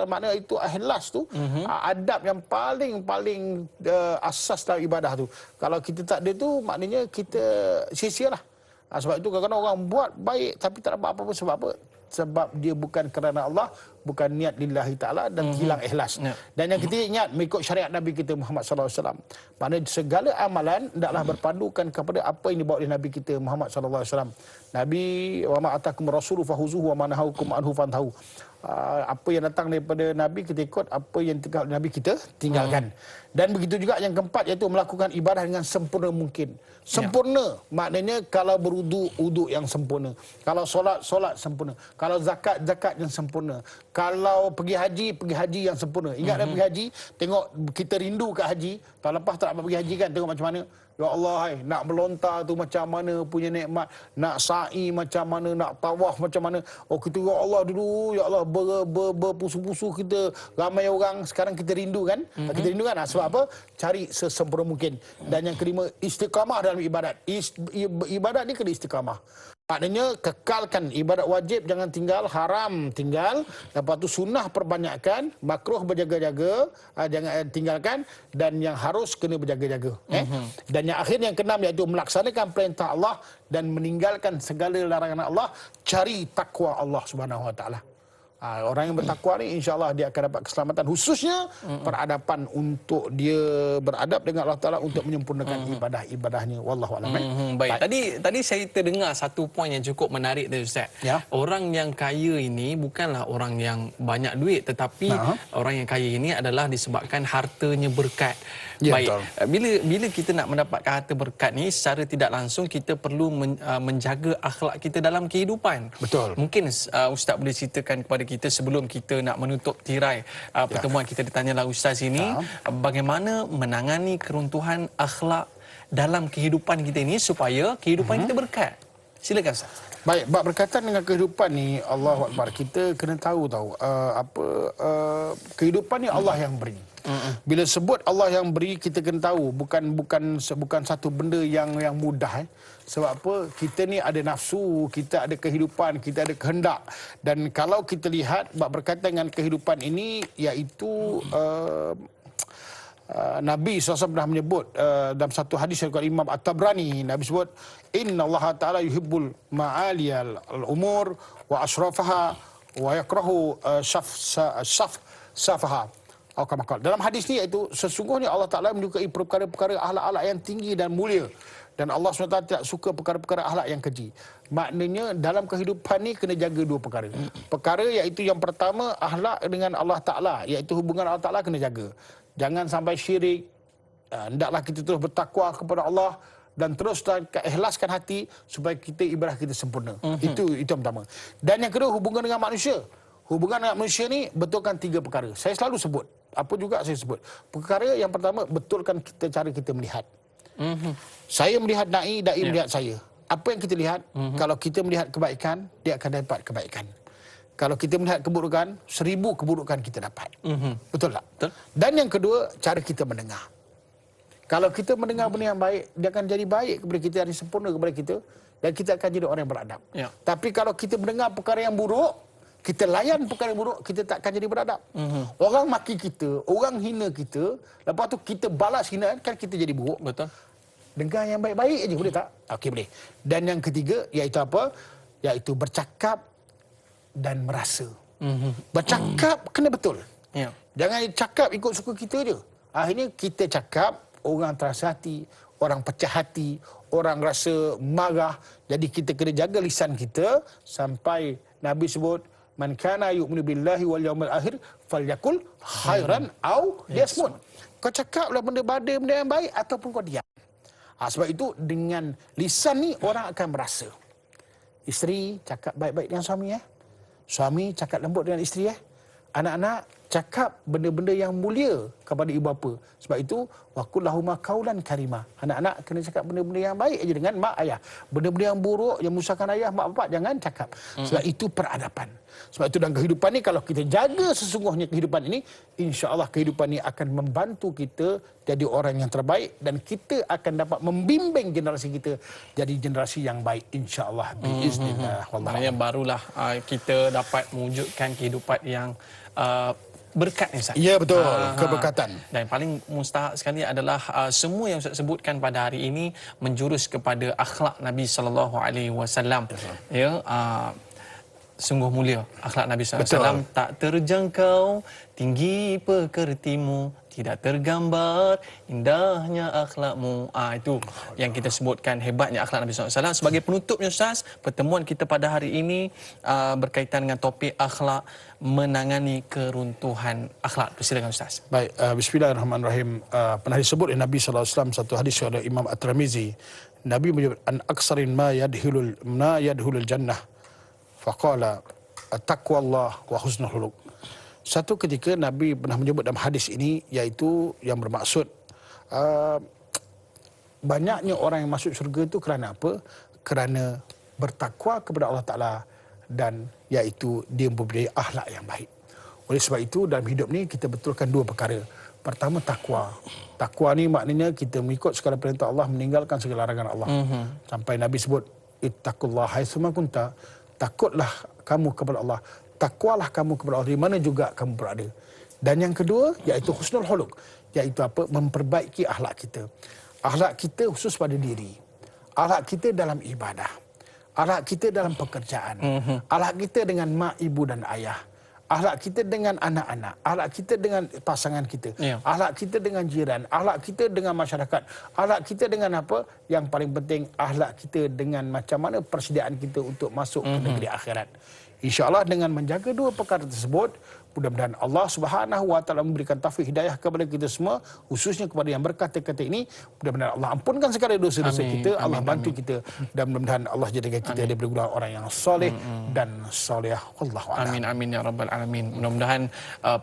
makna itu ikhlas tu adab yang paling asas dalam ibadah tu. Kalau kita tak ada tu, maknanya kita sia-sia lah. Sebab itu kadang-kadang orang buat baik tapi tak dapat apa-apa. Sebab apa? Sebab dia bukan kerana Allah, bukan niat lillahi ta'ala, dan hilang ikhlas. Dan yang ketiga, ingat, mengikut syariat Nabi kita Muhammad sallallahu alaihi wasallam. Maknanya segala amalan hendaklah berpandukan kepada apa yang dibawa oleh Nabi kita Muhammad sallallahu alaihi wasallam. Nabi, wa ma atakum rasulu fahuzuhu wa ma nahakum anhu fantahu. Apa yang datang daripada Nabi kita ikut, apa yang tinggal Nabi kita tinggalkan. Dan begitu juga yang keempat, iaitu melakukan ibadah dengan sempurna mungkin. Sempurna maknanya kalau berwuduk yang sempurna, kalau solat sempurna, kalau zakat yang sempurna, kalau pergi haji yang sempurna. Ingat dah pergi haji, tengok kita rindu kat haji. Tahun lepas tak dapat pergi haji kan, tengok macam mana. Ya Allah, nak melontar tu macam mana punya nikmat, nak sa'i macam mana, nak tawaf macam mana. Oh kita, ya Allah dulu, ya Allah berpusu-pusu kita, ramai orang. Sekarang kita rindu kan? Kita rindu kan? Sebab apa? Cari sesempurna mungkin. Dan yang kelima, istiqamah dalam ibadat. Ibadat ni kena istiqamah. Maknanya kekalkan ibadat wajib, jangan tinggal, haram tinggal, lepas tu sunnah perbanyakkan, makruh berjaga-jaga, jangan tinggalkan, dan yang harus kena berjaga-jaga. Dan yang akhir, yang keenam, iaitu melaksanakan perintah Allah dan meninggalkan segala larangan Allah, cari takwa Allah Subhanahu Wa Taala. Orang yang bertakwa ni insya-Allah dia akan dapat keselamatan, khususnya peradaban untuk dia beradab dengan Allah Taala untuk menyempurnakan ibadah-ibadahnya. Wallahu a'lam. Baik. Tadi saya terdengar satu poin yang cukup menarik tadi Ustaz. Ya. Orang yang kaya ini bukanlah orang yang banyak duit, tetapi orang yang kaya ini adalah disebabkan hartanya berkat. Ya, Baik. betul. Bila kita nak mendapatkan harta berkat ni, secara tidak langsung kita perlu menjaga akhlak kita dalam kehidupan. Betul. Mungkin Ustaz boleh ceritakan kepada kita sebelum kita nak menutup tirai pertemuan kita ditanyalah Ustaz ini, bagaimana menangani keruntuhan akhlak dalam kehidupan kita ini supaya kehidupan kita berkat. Silakan Ustaz. Baik, bab berkaitan dengan kehidupan ni, Allahu Akbar, kita kena tahu kehidupan ni Allah yang beri. Bila sebut Allah yang beri, kita kena tahu bukan satu benda yang mudah. Sebab apa? Kita ni ada nafsu, kita ada kehidupan, kita ada kehendak. Dan kalau kita lihat bab berkaitan dengan kehidupan ini, iaitu Nabi SAW pernah menyebut dalam satu hadis dari Imam At-Tabrani, Nabi sebut, Inna Allah Ta'ala yuhibbul ma'aliyal al-umur wa asrafaha wa yakrahu safaha. Dalam hadis ni iaitu sesungguhnya Allah Ta'ala menyukai perkara-perkara akhlak-akhlak yang tinggi dan mulia. Dan Allah SWT tidak suka perkara-perkara akhlak yang keji. Maknanya dalam kehidupan ni kena jaga dua perkara. Perkara iaitu yang pertama, akhlak dengan Allah Ta'ala, iaitu hubungan Allah Ta'ala kena jaga. Jangan sampai syirik. Hendaklah kita terus bertakwa kepada Allah dan terus ikhlaskan hati supaya ibadah kita sempurna. Itu yang pertama. Dan yang kedua, hubungan dengan manusia. Hubungan dengan manusia ni betulkan tiga perkara. Saya selalu sebut. Apa juga saya sebut. Perkara yang pertama, betulkan cara kita melihat. Saya melihat Dai melihat saya. Apa yang kita lihat? Kalau kita melihat kebaikan, dia akan dapat kebaikan. Kalau kita melihat keburukan, 1000 keburukan kita dapat. Betul tak? Betul. Dan yang kedua, cara kita mendengar. Kalau kita mendengar benda yang baik, dia akan jadi baik kepada kita, yang sempurna kepada kita, dan kita akan jadi orang yang beradab. Ya. Tapi kalau kita mendengar perkara yang buruk, kita layan perkara yang buruk, kita tak akan jadi beradab. Orang maki kita, orang hina kita, lepas tu kita balas hinaan, kan kita jadi buruk. Betul. Dengar yang baik-baik aja, boleh tak? Okey, boleh. Dan yang ketiga, iaitu apa? Iaitu bercakap dan merasa. Bercakap kena betul. Ya. Jangan cakap ikut suka kita je. Akhirnya kita cakap, orang terasa hati, orang pecah hati, orang rasa marah. Jadi kita kena jaga lisan kita sampai Nabi sebut, Man kana yu'minu billahi wal yawmil akhir falyakul khairan au liyasmut. Kau cakaplah benda yang baik ataupun kau diam. Sebab itu dengan lisan ni orang akan merasa. Isteri cakap baik-baik dengan suami. Suami cakap lembut dengan isteri. Anak-anak cakap benda-benda yang mulia kepada ibu bapa. Sebab itu waqul lahuma qaulan karima. Anak-anak kena cakap benda-benda yang baik aja dengan mak ayah. Benda-benda yang buruk yang menyusahkan ayah mak bapak jangan cakap. Sebab itu peradaban. Sebab itu dalam kehidupan ni kalau kita jaga sesungguhnya kehidupan ini, insya-Allah kehidupan ini akan membantu kita jadi orang yang terbaik dan kita akan dapat membimbing generasi kita jadi generasi yang baik insya-Allah biiznillah. Maksudnya barulah kita dapat mewujudkan kehidupan yang berkat ni Ustaz. Ya betul, keberkatan. Dan paling mustahak sekali adalah semua yang Ustaz sebutkan pada hari ini menjurus kepada akhlak Nabi sallallahu alaihi wasallam. Ya, sungguh mulia akhlak Nabi sallallahu alaihi wasallam, tak terjangkau tinggi pekertimu, tidak tergambar indahnya akhlakmu. Itu yang kita sebutkan hebatnya akhlak Nabi SAW. Sebagai penutupnya Ustaz, pertemuan kita pada hari ini berkaitan dengan topik akhlak, menangani keruntuhan akhlak. Silakan Ustaz. Baik, bismillahirrahmanirrahim. Pernah disebut oleh Nabi SAW satu hadis oleh Imam At-Tirmizi. Nabi menyebut an aksarin ma yadhulul jannah. Faqala taqwallah wa husnul khuluq. Satu ketika Nabi pernah menyebut dalam hadis ini, iaitu yang bermaksud banyaknya orang yang masuk syurga itu kerana apa? Kerana bertakwa kepada Allah Ta'ala dan iaitu dia mempunyai akhlak yang baik. Oleh sebab itu dalam hidup ni kita betulkan dua perkara. Pertama, takwa. Takwa ni maknanya kita mengikut segala perintah Allah, meninggalkan segala larangan Allah. Sampai Nabi sebut, ittaqullah haitsuma kunta. Takutlah kamu kepada Allah. Takwalah kamu kepada Allah di mana juga kamu berada. Dan yang kedua iaitu husnul khuluq, iaitu apa? Memperbaiki akhlak kita. Akhlak kita khusus pada diri. Akhlak kita dalam ibadah. Akhlak kita dalam pekerjaan. Akhlak kita dengan mak, ibu dan ayah. akhlak kita dengan anak-anak, akhlak kita dengan pasangan kita, akhlak kita dengan jiran, akhlak kita dengan masyarakat, akhlak kita dengan apa? Yang paling penting, akhlak kita dengan macam mana persediaan kita untuk masuk ke negeri akhirat. InsyaAllah dengan menjaga dua perkara tersebut, mudah-mudahan Allah Subhanahu Wa Taala memberikan taufik hidayah kepada kita semua, khususnya kepada yang berkata-kata ini. Mudah-mudahan Allah ampunkan segala dosa-dosa kita, Allah bantu kita, dan mudah-mudahan Allah jadikan kita daripada golongan orang yang soleh dan solehah. Wallahu a'lam. Amin amin ya rabbal alamin. Mudah-mudahan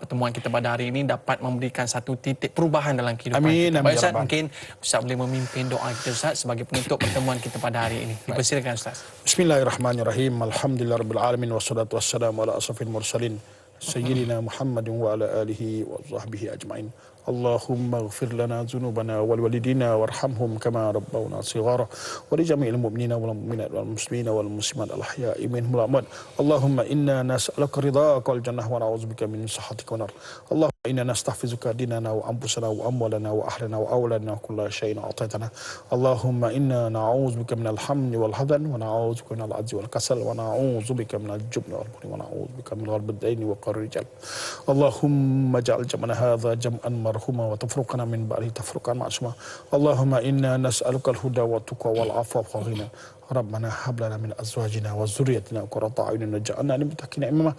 pertemuan kita pada hari ini dapat memberikan satu titik perubahan dalam kehidupan kita. Baik Ustaz, mungkin Ustaz boleh memimpin doa kita Ustaz sebagai penutup pertemuan kita pada hari ini. Dipersilakan Ustaz. Bismillahirrahmanirrahim. Alhamdulillahirabbil alamin wassalatu wassalamu ala asrafil mursalin sayyidina Muhammadin wa ala alihi wa sahbihi ajmain. Allahumma ighfir lana dhunubana wal walidina warhamhum kama rabbawna shighara wa li jami'il mu'minina wal mu'minat wal muslimina wal muslimat al ahya'i minhum wal amwat. Allahumma inna nas'aluka ridhaka wal jannah wa na'udzubika min sakhatika wan nar. Allahumma inna nastahfizuka dinana wa anfusana wa amwalana wa ahlana wa awladana wa kulla shay'in a'taytana. Allahumma inna na'udzubika minal hammi wal hadan wa na'udzubika minal 'ajzi wal kasal wa na'udzubika minal jubni wal bukhli wa na'udzubika min ghalabid daini wa qahri rijal. Allahumma ja'al jam'ana hadza jam'an marhuma wa tafruqana min ba'di tafruqan ma'suma. Allahumma inna nas'aluka al-huda wa tuqa wal 'afwa wal ghina. Rabbana hab lana min azwajina wa dhurriyyatina qurrata a'yunin waj'alna lil muttaqina imama.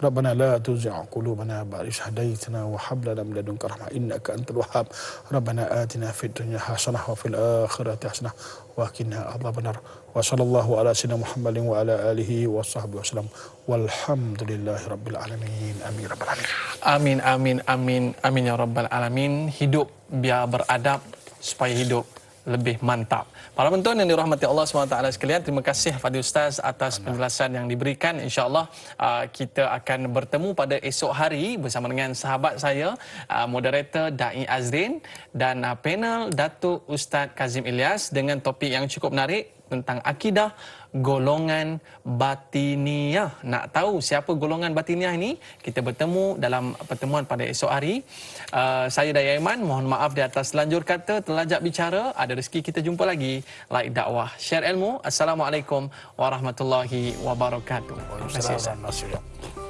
Rabbana la tuzigh qulubana ba'da idh hadaytana wa hab lana min ladunka rahmah innaka antal wahhab. Rabbana atina fid dunya hasanah wa fil akhirati hasanah wa qina adzabannar. Wa sallallahu ala sayyidina Muhammadin wa ala alihi wa sahbihi wasallam. Walhamdulillahi rabbil alamin. Amin rabbal alamin. Amin amin amin amin ya rabbal alamin. Hidup biar beradab supaya hidup lebih mantap. Para penonton yang dirahmati Allah SWT sekalian, terima kasih kepada Ustaz atas penjelasan yang diberikan. InsyaAllah kita akan bertemu pada esok hari bersama dengan sahabat saya, moderator Da'i Azrin dan panel Datuk Ustaz Kazim Ilyas dengan topik yang cukup menarik tentang akidah golongan batiniyah. Nak tahu siapa golongan batiniyah ini? Kita bertemu dalam pertemuan pada esok hari. Saya Daya Iman, mohon maaf di atas lanjur kata, terlajak bicara. Ada rezeki kita jumpa lagi. Like dakwah, share ilmu. Assalamualaikum warahmatullahi wabarakatuh. Waalaikumsalam warahmatullahi wabarakatuh.